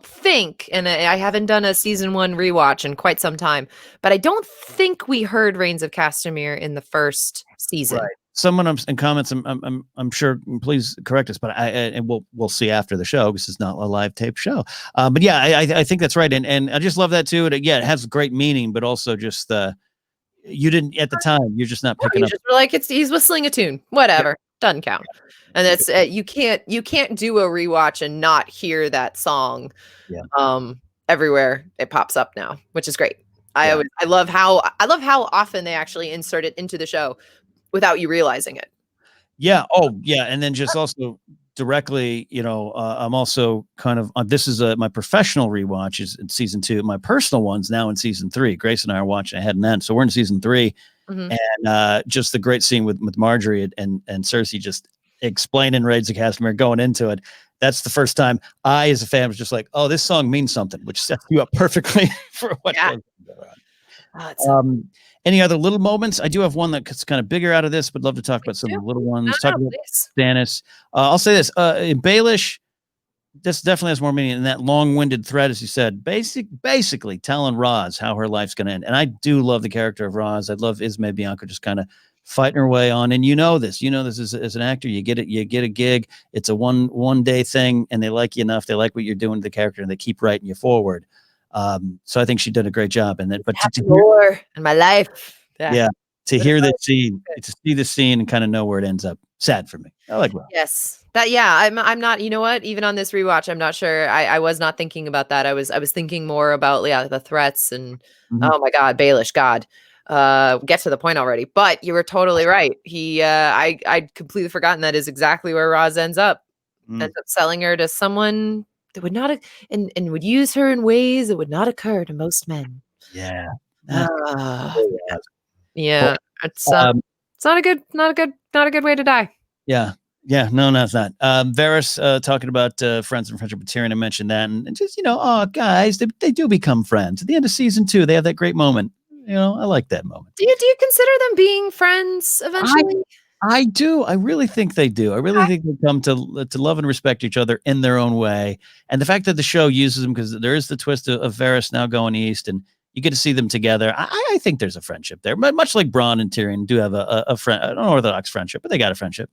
think, and I haven't done a season 1 rewatch in quite some time, but I don't think we heard "Rains of Castamere" in the first season. Right. Someone in comments, I'm sure. Please correct us, but and we'll see after the show because it's not a live tape show. But yeah, I think that's right, and I just love that too. It has great meaning, but also just you didn't at the time. You're just not picking up. Just like he's whistling a tune, whatever, doesn't count. And that's you can't do a rewatch and not hear that song. Yeah. Everywhere it pops up now, which is great. I love how often they actually insert it into the show without you realizing it. Yeah. Oh, yeah. And then just also directly, I'm also kind of this is my professional rewatch is in season 2. My personal one's now in season 3. Grace and I are watching ahead and then, so we're in season 3, and just the great scene with Marjorie and Cersei just explaining Rains of Castamere, going into it. That's the first time I, as a fan, was just like, "Oh, this song means something," which sets you up perfectly for what goes on. Any other little moments? I do have one that's kind of bigger out of this, but love to talk about some of the little ones. Talk about Stannis. I'll say this: in Baelish, this definitely has more meaning in that long-winded thread, as you said. Basically, telling Roz how her life's going to end, and I do love the character of Roz. I love Ismay Bianco just kind of fighting her way on, and you know this as an actor. You get a gig. It's a one day thing, and they like you enough. They like what you're doing to the character, and they keep writing you forward. So I think she did a great job. And then, but to more in my life, to hear this scene, to see the scene and kind of know where it ends up, sad for me. I like that. Yes, I'm not. You know what? Even on this rewatch, I'm not sure. I was not thinking about that. I was thinking more about the threats and oh my God, Baelish God. Get to the point already. But you were totally right. I'd completely forgotten that is exactly where Roz ends up. Ends up selling her to someone that would not and would use her in ways that would not occur to most men. Yeah. Yeah. It's not a good way to die. Yeah. Yeah. No, it's not. Varys talking about friends and friendship with Tyrion. I mentioned that, and just guys, they do become friends at the end of season 2. They have that great moment. I like that moment. Do you consider them being friends eventually? I do. I really think they do. I really think they come to love and respect each other in their own way. And the fact that the show uses them, because there is the twist of Varys now going east, and you get to see them together. I think there's a friendship there, much like Bronn and Tyrion do have a friend, an unorthodox friendship, but they got a friendship.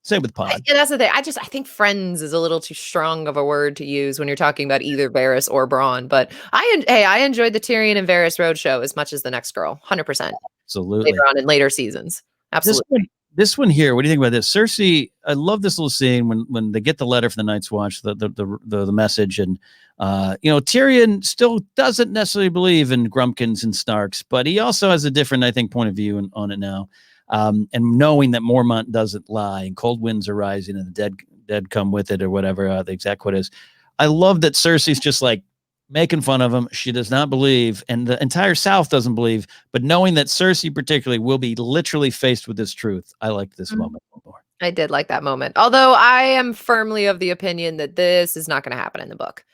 Same with Pod. Yeah, that's the thing. I think friends is a little too strong of a word to use when you're talking about either Varys or Bronn. But I enjoyed the Tyrion and Varys Roadshow as much as the next girl, 100%. Absolutely. Later on in later seasons, absolutely. This one here, what do you think about this? Cersei, I love this little scene when they get the letter from the Night's Watch, the message, and Tyrion still doesn't necessarily believe in Grumpkins and Starks, but he also has a different, I think, point of view on it now. And knowing that Mormont doesn't lie and cold winds are rising and the dead come with it, or whatever the exact quote is. I love that Cersei's just like making fun of him. She does not believe, and the entire South doesn't believe, but knowing that Cersei particularly will be literally faced with this truth. I like this moment more. I did like that moment. Although I am firmly of the opinion that this is not going to happen in the book.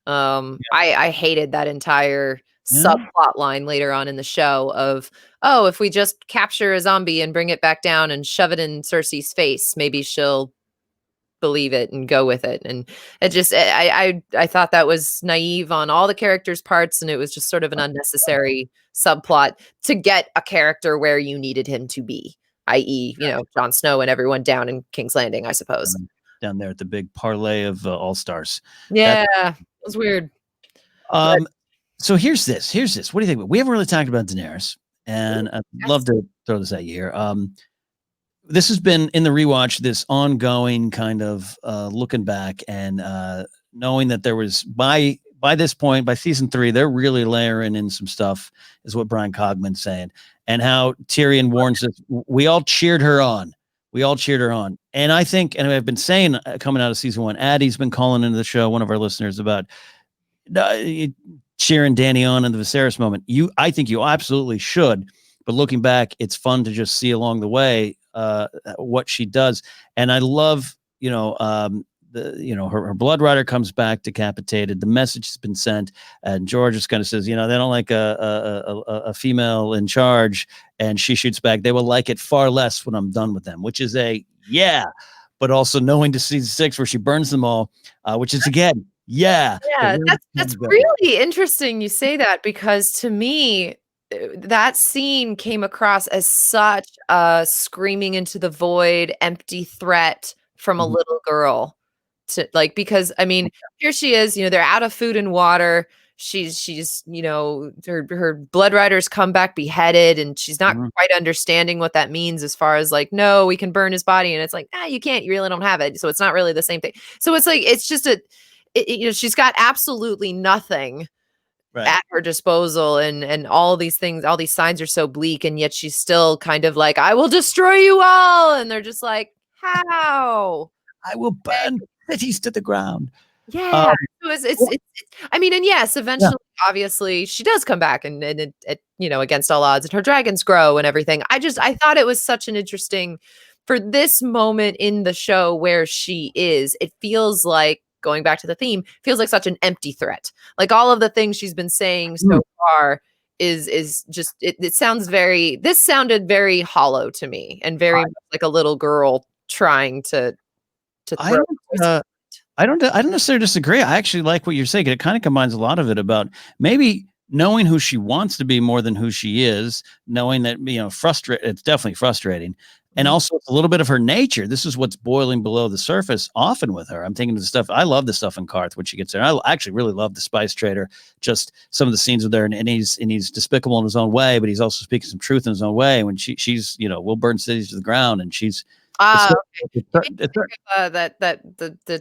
I hated that entire subplot line later on in the show of, oh, if we just capture a zombie and bring it back down and shove it in Cersei's face, maybe she'll believe it and go with it. And it just, I thought that was naive on all the characters' parts, and it was just sort of an unnecessary subplot to get a character where you needed him to be, i.e., Jon Snow and everyone down in King's Landing, I suppose. Down there at the big parlay of all-stars. Yeah, it was weird. So here's this. What do you think? We haven't really talked about Daenerys, and I'd love to throw this at you here. This has been in the rewatch, this ongoing kind of looking back and knowing that there was by this point, by season 3, they're really layering in some stuff, is what Brian Cogman's saying, and how Tyrion warns us. We all cheered her on. And I think, and I've been saying coming out of season 1, Addie's been calling into the show, one of our listeners, about cheering Dany on in the Viserys moment. I think you absolutely should, but looking back, it's fun to just see along the way what she does. And I love, her blood rider comes back decapitated. The message has been sent, and George just kind of says, they don't like a female in charge, and she shoots back, they will like it far less when I'm done with them, which is but also knowing to season 6 where she burns them all, which is again, that's really interesting you say that, because to me, that scene came across as such a screaming into the void, empty threat from a little girl because I mean, here she is, they're out of food and water. She's her blood riders come back beheaded, and she's not quite understanding what that means as far as like, no, we can burn his body. And it's like, you can't, you really don't have it. So it's not really the same thing. So it's like, it's just she's got absolutely nothing at her disposal, and all these things, all these signs are so bleak, and yet she's still kind of like, I will destroy you all, and they're just like, how? I will burn cities to the ground. So it's I mean, and yes, eventually, obviously, she does come back, and it against all odds, and her dragons grow and everything. I thought it was such an interesting, for this moment in the show where she is, it feels like, going back to the theme, feels like such an empty threat. Like all of the things she's been saying so far is just, it sounds this sounded very hollow to me, and very much like a little girl trying to throw. I don't necessarily disagree. I actually like what you're saying. It kind of combines a lot of it about maybe knowing who she wants to be more than who she is, knowing that, it's definitely frustrating. And also it's a little bit of her nature. This is what's boiling below the surface often with her. I'm thinking of the stuff. I love the stuff in Karth when she gets there. I actually really love the spice trader. Just some of the scenes with her, and he's despicable in his own way, but he's also speaking some truth in his own way. When she's we'll burn cities to the ground, and she's the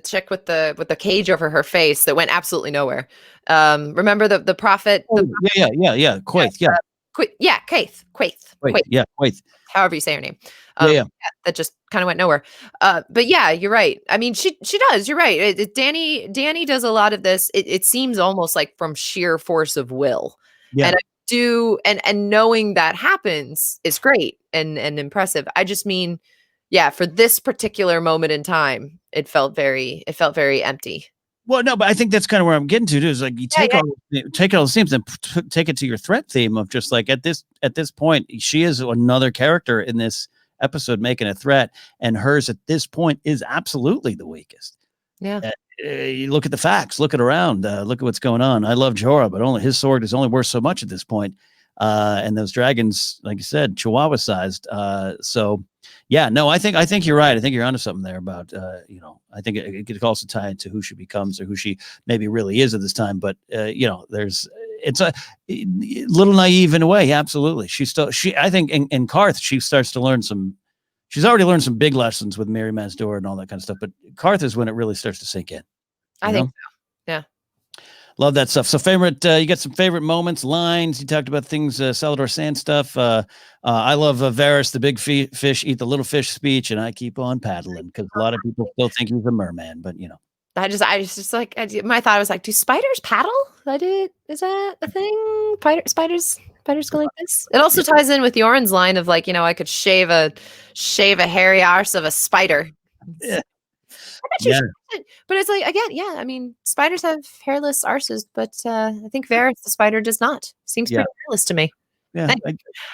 chick with the cage over her face that went absolutely nowhere. Remember the prophet? Quaithe. Quaithe. However you say her name. That just kind of went nowhere. But yeah, you're right. I mean, she does. You're right. Dany does a lot of this. It seems almost like from sheer force of will. Yeah. And I do, and knowing that happens is great and impressive. I just mean, for this particular moment in time, it felt very empty. Well, no, but I think that's kind of where I'm getting to too, is like you take all the themes and take it to your threat theme of just like at this point, she is another character in this episode making a threat, and hers at this point is absolutely the weakest. Yeah. You look at the facts, look around, look at what's going on. I love Jorah, but only his sword is only worth so much at this point. And those dragons, like you said, Chihuahua sized. So yeah, no, I think you're right. I think you're onto something there about, I think it could also tie into who she becomes or who she maybe really is at this time. But, it's a little naive in a way. Absolutely. I think in Karth, she starts to learn she's already learned some big lessons with Mary Mazdor and all that kind of stuff. But Karth is when it really starts to sink in. I think so. Yeah. Love that stuff. So you got some favorite moments, lines. You talked about things, Salador Sand stuff. I love Varys, the big fish, eat the little fish speech, and I keep on paddling because a lot of people still think he's a merman, but I just like, my thought was like, do spiders paddle? Is that a thing? Spiders Spiders go like this. It also ties in with Yoren's line of like, I could shave a hairy arse of a spider. Yeah. I bet you should. But it's like, again, yeah, I mean, spiders have hairless arses, but I think Varys the spider does not. Seems pretty hairless to me. Yeah,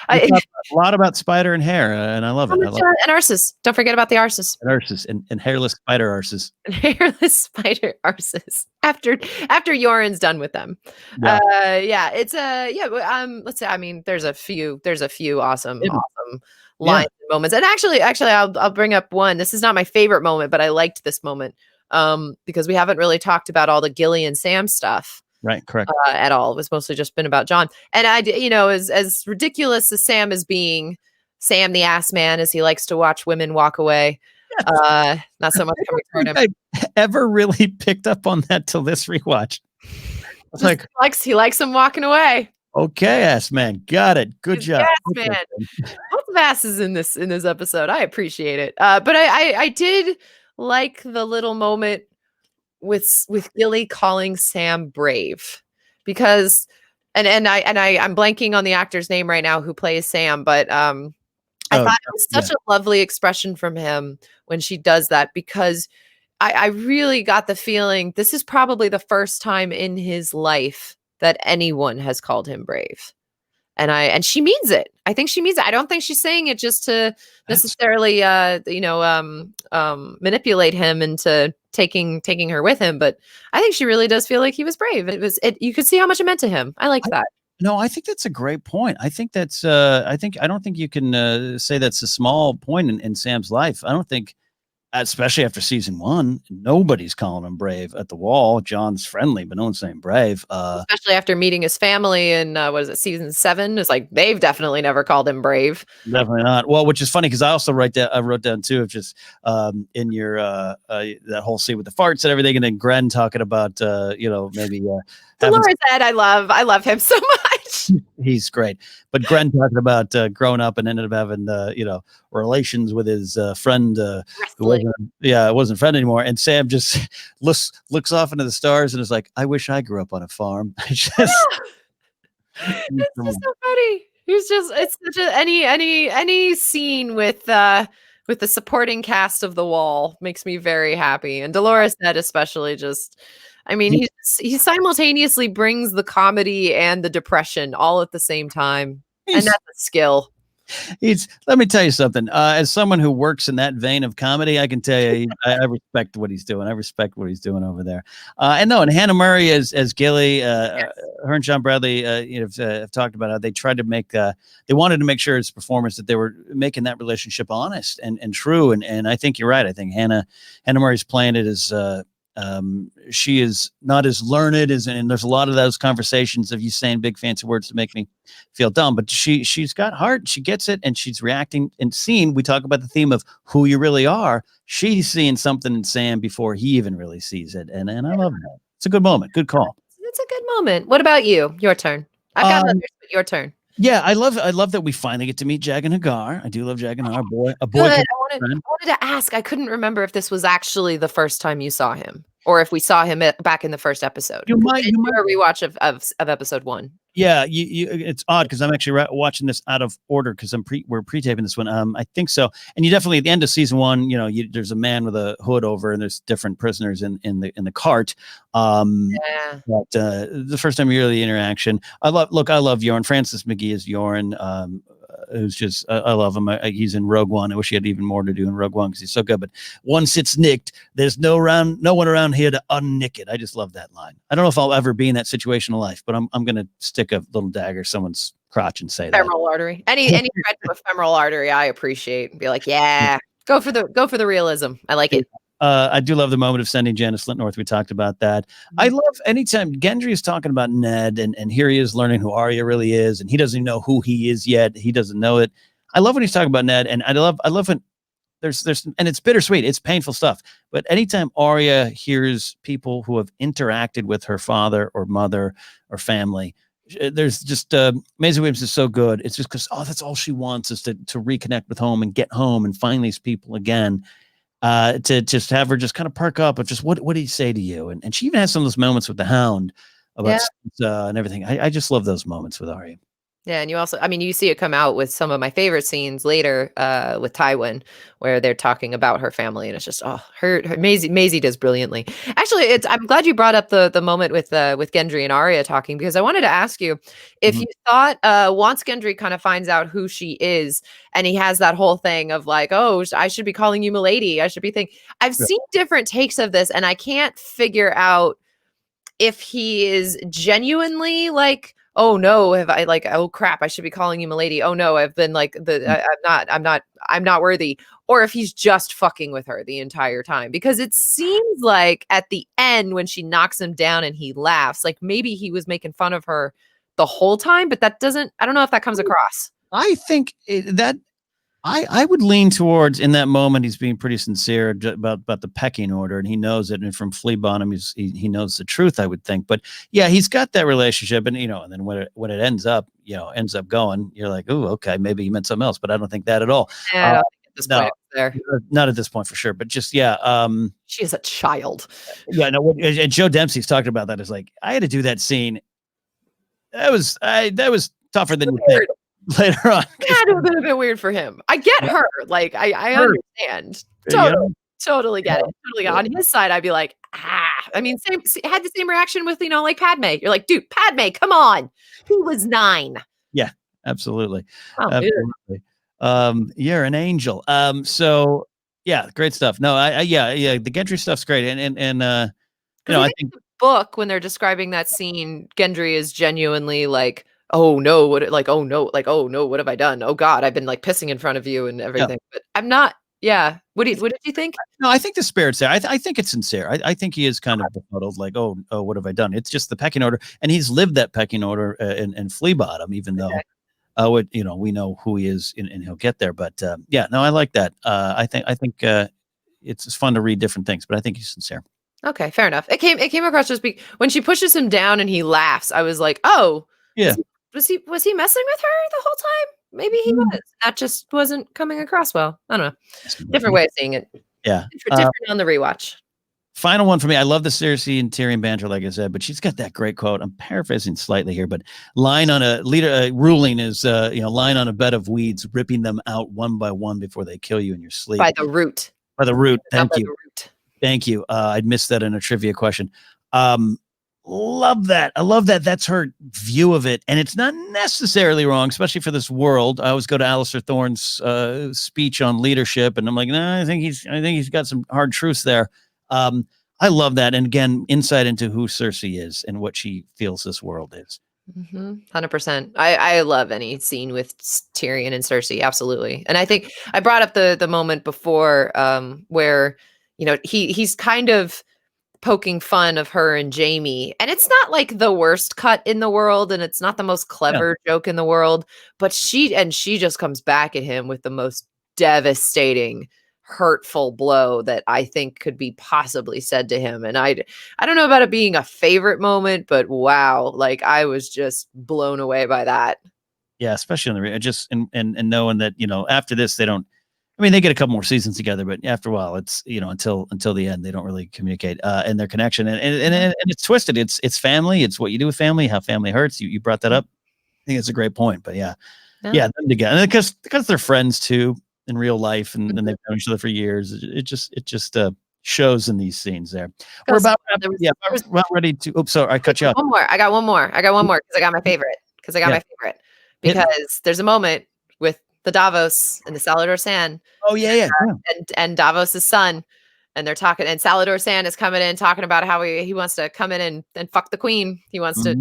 I talk a lot about spider and hair, and I love it. And arses. Don't forget about the arses. And arses and hairless spider arses. And hairless spider arses. After Yoren's done with them, it's let's say, I mean, there's a few awesome lines and moments, and actually, I'll bring up one. This is not my favorite moment, but I liked this moment because we haven't really talked about all the Gilly and Sam stuff. Right, correct. At all. It was mostly just been about John. And as ridiculous as Sam is being, Sam the ass man, as he likes to watch women walk away. Not so much coming toward him. I ever really picked up on that till this rewatch. It's like he likes him walking away. Okay, ass man. Got it. Good job. Ass man. Lots of asses in this episode. I appreciate it. But I did like the little moment with Gilly calling Sam brave, because I'm blanking on the actor's name right now who plays Sam, but I thought it was such a lovely expression from him when she does that, because I really got the feeling this is probably the first time in his life that anyone has called him brave. And she means it. I think she means it. I don't think she's saying it just to necessarily, manipulate him into taking her with him. But I think she really does feel like he was brave. You could see how much it meant to him. I like that. No, I think that's a great point. I think that's, I don't think you can say that's a small point in Sam's life. I don't think, especially after season 1, nobody's calling him brave at the wall. John's friendly, but no one's saying brave. Especially after meeting his family in, season 7? It's like, they've definitely never called him brave. Definitely not. Well, which is funny, because I wrote down too, of just in your, that whole scene with the farts and everything, and then Gren talking about, maybe. Dolores said, I love him so much. He's great. But Gren talking about growing up and ended up having, relations with his friend who wasn't a friend anymore. And Sam just looks off into the stars and is like, I wish I grew up on a farm. It's just so funny. It's such any scene with the supporting cast of The Wall makes me very happy. And Dolores Ned especially just, I mean, he simultaneously brings the comedy and the depression all at the same time. And that's a skill. Let me tell you something. As someone who works in that vein of comedy, I can tell you, I respect what he's doing. I respect what he's doing over there. And Hannah Murray as Gilly, her and John Bradley, have talked about how they tried to make, they wanted to make sure his performance that they were making that relationship honest and true. And I think you're right. I think Hannah Murray's playing it as, she is not as learned and there's a lot of those conversations of you saying big fancy words to make me feel dumb, but she's got heart, she gets it, and she's reacting and seeing. We talk about the theme of who you really are. She's seeing something in Sam before he even really sees it, and I love that. It's a good moment. Good call. It's a good moment. What about you? Your turn. I've got others, but your turn. Yeah, I love that we finally get to meet Jag and Hagar. I do love Jag and Hagar. A boy. I wanted to ask. I couldn't remember if this was actually the first time you saw him, or if we saw him back in the first episode. You might a rewatch of episode 1. Yeah, it's odd because I'm actually watching this out of order because we're pre-taping this one. I think so. And you definitely at the end of season 1, there's a man with a hood over, and there's different prisoners in the cart. But the first time you hear the interaction, I love Yoren. Francis McGee is Yoren. Who's just I love him. He's in Rogue One. I wish he had even more to do in Rogue One because he's so good. But once it's nicked, there's no one around here to unnick it. I just love that line. I don't know if I'll ever be in that situation in life, but I'm gonna stick a little dagger in someone's crotch and say femoral artery. Any thread to a femoral artery, I appreciate. Be like, yeah, go for the realism. I like it. I do love the moment of sending Janice Flintnorth. We talked about that. I love anytime Gendry is talking about Ned, and here he is learning who Arya really is, and he doesn't even know who he is yet. He doesn't know it. I love when he's talking about Ned, and I love when there's and it's bittersweet. It's painful stuff. But anytime Arya hears people who have interacted with her father or mother or family, there's just Maisie Williams is so good. It's just because that's all she wants is to reconnect with home and get home and find these people again. To just have her just kind of perk up of just what did he say to you? And she even has some of those moments with the Hound about and everything. I just love those moments with Arya. Yeah, and you also, I mean, you see it come out with some of my favorite scenes later with Tywin, where they're talking about her family, and it's just, her Maisie does brilliantly. Actually, I'm glad you brought up the moment with Gendry and Arya talking, because I wanted to ask you if you thought once Gendry kind of finds out who she is, and he has that whole thing of like, oh, I should be calling you milady, I should be thinking. I've seen different takes of this, and I can't figure out if he is genuinely like, oh no, have I like, oh crap, I should be calling you milady. Oh no, I've been like I'm not worthy. Or if he's just fucking with her the entire time. Because it seems like at the end when she knocks him down and he laughs, like maybe he was making fun of her the whole time, but I don't know if that comes across. I think that I would lean towards in that moment he's being pretty sincere about the pecking order, and he knows it. And from Flea Bottom, he knows the truth, I would think. But yeah, he's got that relationship, and and then when it ends up going, you're like, oh, okay, maybe he meant something else, but I don't think that at all. I don't think at this point there. Not at this point for sure. But just she is a child. Yeah, no. And Joe Dempsey's talking about that. Is like, I had to do that scene. That was tougher than you think. Later on, that would have been a bit weird for him. I get her, like I understand, totally get it. Totally on his side, I'd be like, I mean, had the same reaction with like Padme. You're like, dude, Padme, come on, he was 9. Yeah, absolutely, absolutely. You're an angel. So yeah, great stuff. No, the Gendry stuff's great, and I think the book when they're describing that scene, Gendry is genuinely like, oh no, what have I done? Oh God, I've been like pissing in front of you and everything. Yeah. But I'm not. Yeah. What did you think? No, I think the spirit's there. I think it's sincere. I think he is kind of befuddled, like, oh, what have I done? It's just the pecking order, and he's lived that pecking order in Flea Bottom, even though we know who he is, and he'll get there. But I like that. I think it's fun to read different things, but I think he's sincere. Okay, fair enough. It came across just when she pushes him down and he laughs. I was like, oh, yeah. Was he messing with her the whole time? Maybe he was. That just wasn't coming across well. I don't know. Different way of seeing it. Yeah. Different on the rewatch. Final one for me. I love the Cersei and Tyrion banter, like I said, but she's got that great quote. I'm paraphrasing slightly here, but line on a leader ruling is line on a bed of weeds, ripping them out one by one before they kill you in your sleep. By the root. By the root. Thank you. Thank you. I'd missed that in a trivia question. Love that. I love that. That's her view of it. And it's not necessarily wrong, especially for this world. I always go to Alistair Thorne's speech on leadership, and I'm like, no, I think he's got some hard truths there. I love that. And again, insight into who Cersei is and what she feels this world is. 100%. I love any scene with Tyrion and Cersei. Absolutely. And I think I brought up the moment before where, he's kind of poking fun of her and Jaime, and it's not like the worst cut in the world, and it's not the most clever joke in the world, but she just comes back at him with the most devastating, hurtful blow that I think could be possibly said to him. And I don't know about it being a favorite moment, but wow, like I was just blown away by that. Yeah, especially in the just and knowing that after this they don't. I mean, they get a couple more seasons together, but after a while, it's until the end, they don't really communicate and their connection, and it's twisted. It's family. It's what you do with family. How family hurts. You brought that up. I think it's a great point. But yeah, them together, and because they're friends too in real life, and they've known each other for years. It just shows in these scenes there. We're about ready to. Oops, sorry, I cut you off. I got one more because I got my favorite. Because there's a moment with the Davos and the Salladhor Saan. Oh yeah. And Davos's son, and they're talking, and Salladhor Saan is coming in talking about how he wants to come in and fuck the queen. He wants to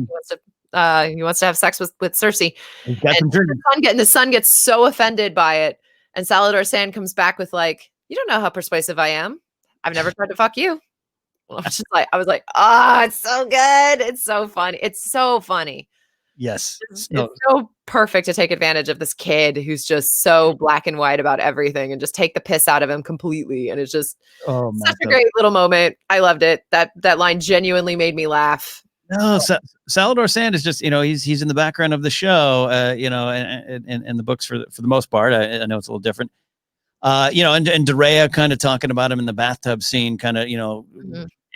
have sex with Cersei. And the son gets so offended by it, and Salladhor Saan comes back with like, you don't know how persuasive I am. I've never tried to fuck you. I was like, it's so good. It's so funny. It's so funny. Yes. It's so perfect to take advantage of this kid who's just so black and white about everything and just take the piss out of him completely. And it's just such a great little moment. I loved it. That line genuinely made me laugh. No, Salladhor Saan is just, he's in the background of the show, and the books for the most part. I know it's a little different. And Dorea kind of talking about him in the bathtub scene, kind of,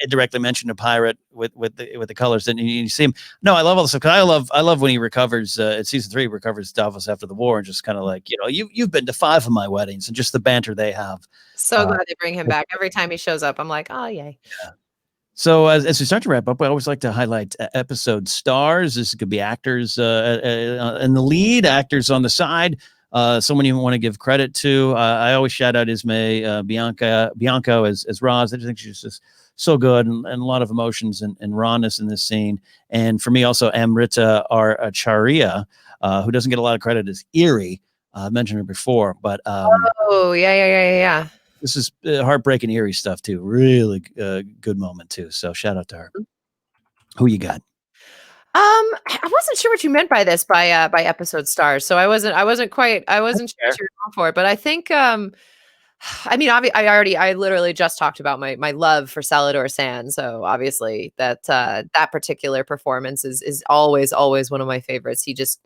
directly mentioned a pirate with the colors, and you see him. No, I love all this stuff. 'Cause I love when he recovers at season 3, recovers Davos after the war, and just kind of like, you've been to 5 of my weddings, and just the banter they have. So glad they bring him back. Every time he shows up, I'm like, oh yay. Yeah. So as we start to wrap up, I always like to highlight episode stars. This could be actors in the lead, actors on the side. Someone you want to give credit to. I always shout out Ismay Bianco as Roz. I just think she's just so good, and a lot of emotions and rawness in this scene. And for me, also Amrita Acharya, who doesn't get a lot of credit, as Eerie. I mentioned her before, but yeah. This is heartbreaking, eerie stuff too. Really good moment too. So shout out to her. Who you got? I wasn't sure what you meant by this by episode stars. So I wasn't sure what you were going for it. But I think I mean, I literally just talked about my love for Salador Sand. So obviously that that particular performance is always one of my favorites. He just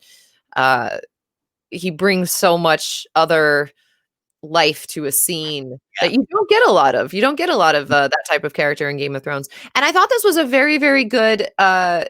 he brings so much other life to a scene that you don't get a lot of. You don't get a lot of that type of character in Game of Thrones. And I thought this was a very, very good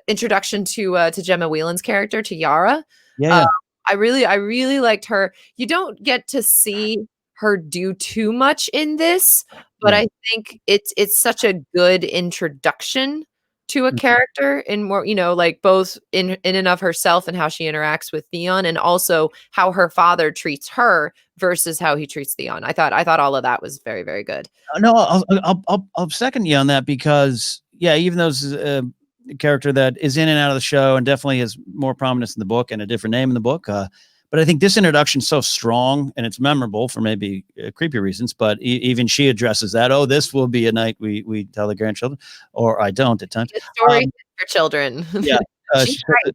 introduction to Gemma Whelan's character, to Yara. Yeah. I really liked her. You don't get to see her do too much in this, but I think it's such a good introduction to a character, in more, like both in and of herself and how she interacts with Theon, and also how her father treats her versus how he treats Theon. I thought all of that was very, very good. No, I'll second you on that, because even though this is a character that is in and out of the show and definitely has more prominence in the book and a different name in the book, but I think this introduction is so strong and it's memorable for maybe creepy reasons, but even she addresses that. Oh, this will be a night we tell the grandchildren, or I don't at times. Good story for children. Yeah. Right.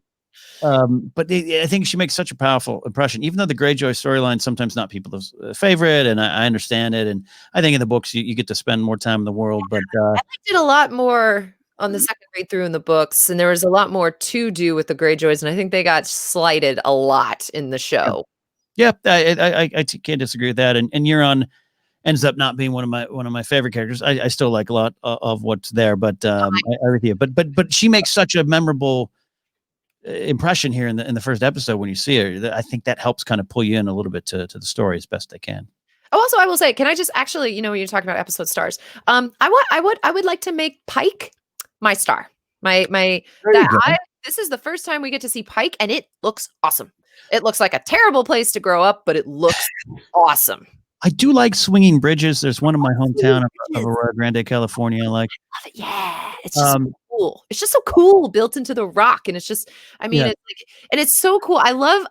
But I think she makes such a powerful impression, even though the Greyjoy storyline sometimes not people's favorite, and I understand it. And I think in the books you get to spend more time in the world. But I liked it a lot more on the second read through in the books, and there was a lot more to do with the Greyjoys, and I think they got slighted a lot in the show. Yeah, I can't disagree with that. And Euron ends up not being one of my favorite characters. I still like a lot of what's there, but I agree with you. But she makes such a memorable impression here in the first episode when you see her. I think that helps kind of pull you in a little bit to the story as best they can. Oh, also, I will say, can I just actually, when you're talking about episode stars, I would like to make Pike my star. This is the first time we get to see Pike, and it looks awesome. It looks like a terrible place to grow up, but it looks awesome. I do like swinging bridges. There's one in my hometown of Arroyo Grande, California. I like. Love it. Yeah, it's just so cool. It's just so cool, built into the rock, and it's just. I mean, it's like, and it's so cool. I love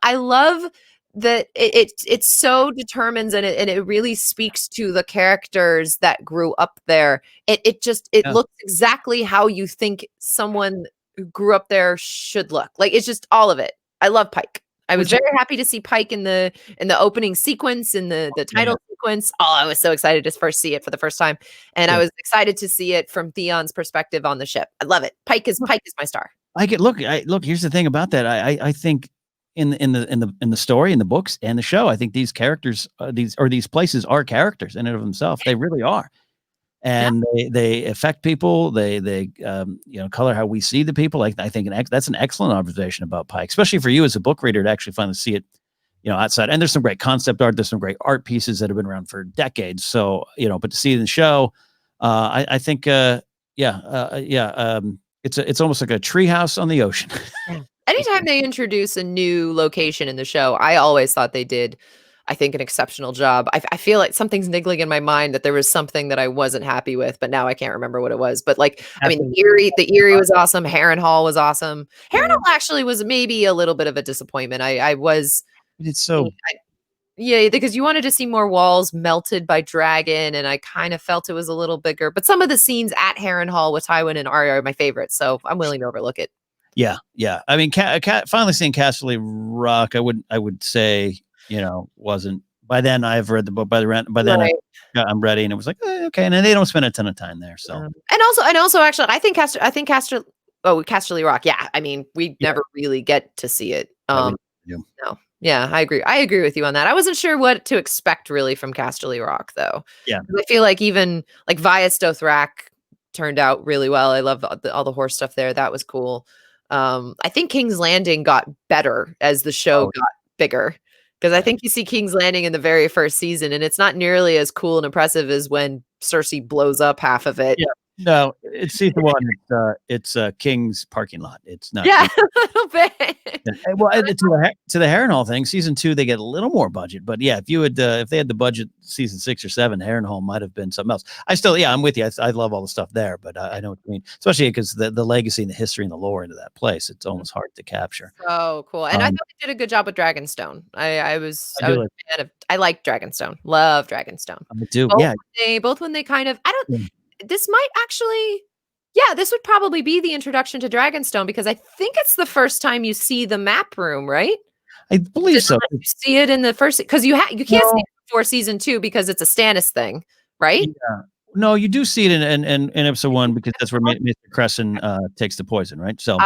that it so determines, and it really speaks to the characters that grew up there. It looks exactly how you think someone who grew up there should look. Like, it's just all of it. I love Pike. I was very happy to see Pike in the opening sequence, in the title sequence. Oh, I was so excited to first see it for the first time, and I was excited to see it from Theon's perspective on the ship. I love it. Pike is my star. Look. Here's the thing about that. I think in the story, in the books, and the show, I think these characters, these places are characters in and of themselves. They really are, and they affect people. They color how we see the people. Like, I think that's an excellent observation about Pike, especially for you as a book reader to actually finally see it, outside. And there's some great concept art. There's some great art pieces that have been around for decades. So but to see it in the show, I think it's almost like a treehouse on the ocean. Anytime they introduce a new location in the show, I always thought they did, I think, an exceptional job. I feel like something's niggling in my mind that there was something that I wasn't happy with, but now I can't remember what it was. But the Erie was awesome. Harrenhal was awesome. Harrenhal actually was maybe a little bit of a disappointment. Because you wanted to see more walls melted by dragon, and I kind of felt it was a little bigger. But some of the scenes at Harrenhal with Tywin and Arya are my favorites, so I'm willing to overlook it. Yeah. I mean, finally seeing Casterly Rock, I would say, wasn't. By then I've read the book. By then I'm ready, and it was like, okay. And then they don't spend a ton of time there. So and also actually, I think Casterly Rock. Yeah, I mean, we never really get to see it. No. Yeah, I agree. I agree with you on that. I wasn't sure what to expect really from Casterly Rock, though. Yeah, I feel like even like Vyas Dothrak turned out really well. I love all the horse stuff there. That was cool. I think King's Landing got better as the show got bigger, because I think you see King's Landing in the very first season, and it's not nearly as cool and impressive as when Cersei blows up half of it. Yeah. No, it's season 1. It's King's parking lot. It's not. Yeah, a little bit. Well, to the Harrenhal thing, season 2 they get a little more budget, but yeah, if they had the budget season 6 or 7, Harrenhal might have been something else. I'm with you. I love all the stuff there, but I know what you mean, especially because the legacy and the history and the lore into that place, it's almost hard to capture. Oh, cool! And I thought they did a good job with Dragonstone. I was a fan of. I like Dragonstone. Love Dragonstone. I do. Both when they kind of. I don't. Yeah. This might actually, this would probably be the introduction to Dragonstone, because I think it's the first time you see the map room, right? I believe so. You see it in the first, because you can't see it before season 2 because it's a Stannis thing, right? Yeah. No, you do see it in episode 1, because that's where Mr. Crescent takes the poison, right? So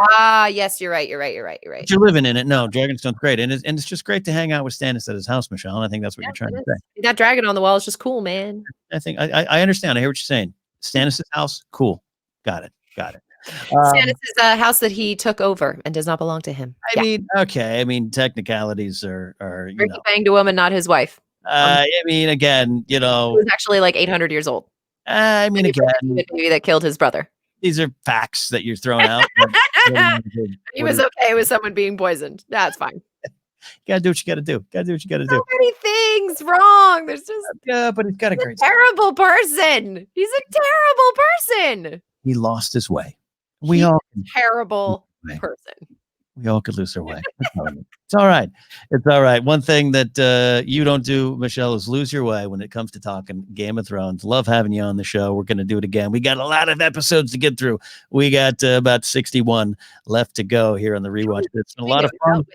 yes, you're right. But you're living in it. No, Dragonstone's great, and it's just great to hang out with Stannis at his house, Michelle. And I think that's what you're trying to say. That dragon on the wall is just cool, man. I think I understand. I hear what you're saying. Stannis' house, cool. Got it. Stannis is a house that he took over and does not belong to him. I mean, okay. I mean, technicalities are he banged a woman, not his wife. I mean, again, he was actually like 800 years old. I mean, again, the baby that killed his brother. These are facts that you're throwing out. He was okay with someone being poisoned. That's fine. You gotta do what you gotta do. So many things wrong. There's just but he's got a great terrible person. He's a terrible person. He lost his way. We all terrible person. We all could lose our way. It's all right. It's all right. One thing that you don't do, Michelle, is lose your way when it comes to talking Game of Thrones. Love having you on the show. We're going to do it again. We got a lot of episodes to get through. We got about 61 left to go here on the rewatch. It's been a lot of fun.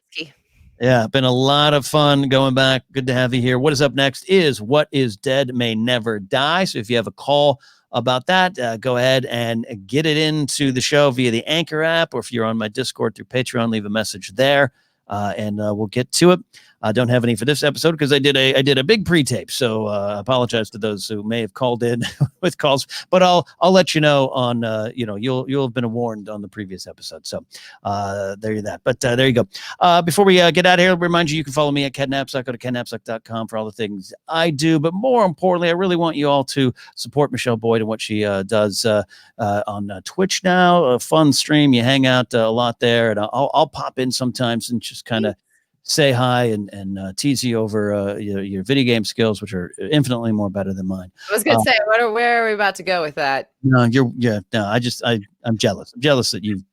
Yeah, been a lot of fun going back. Good to have you here. What is up next is What is Dead May Never Die. So if you have a call about that, go ahead and get it into the show via the Anchor app, or if you're on my Discord through Patreon, leave a message there, and we'll get to it. I don't have any for this episode because I did a big pre-tape, so I apologize to those who may have called in with calls, but I'll let you know on you'll have been warned on the previous episode. So there you that. But there you go. Before we get out of here, I'll remind you can follow me at Ken Napzok. Go to kennapzok.com for all the things I do. But more importantly, I really want you all to support Michelle Boyd and what she does on Twitch now. A fun stream. You hang out a lot there, and I'll pop in sometimes and just kind of say hi and tease you over your video game skills, which are infinitely more better than mine. I was going to say, where are we about to go with that? No, I'm jealous. I'm jealous that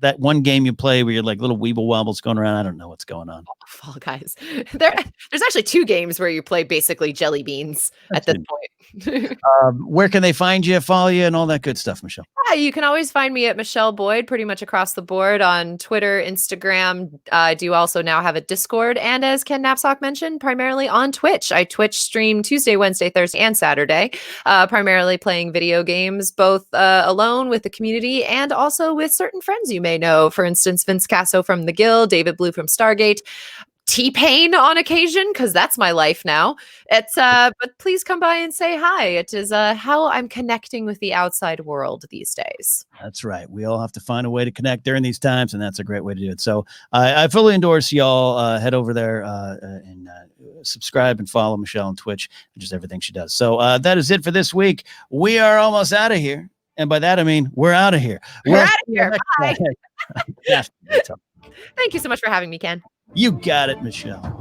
that one game you play where you're like little weeble wobbles going around. I don't know what's going on. Fall Guys. There's actually 2 games where you play basically jelly beans at this point. Where can they find you, follow you, and all that good stuff, Michelle? You can always find me at Michelle Boyd pretty much across the board on Twitter, Instagram. I do also now have a Discord, and as Ken Napzok mentioned, primarily on Twitch. I Twitch stream Tuesday, Wednesday, Thursday, and Saturday, primarily playing video games, both alone with the community and also with certain friends you may know. For instance, Vince Casso from The Guild, David Blue from Stargate, T-Pain on occasion, because that's my life now. It's but please come by and say hi. It is how I'm connecting with the outside world these days. That's right. We all have to find a way to connect during these times, and that's a great way to do it. So I fully endorse y'all head over there and subscribe and follow Michelle on Twitch and just everything she does. So that is it for this week. We are almost out of here, and by that I mean we're out of here. We're out of here. Bye. Thank you so much for having me, Ken. You got it, Michelle.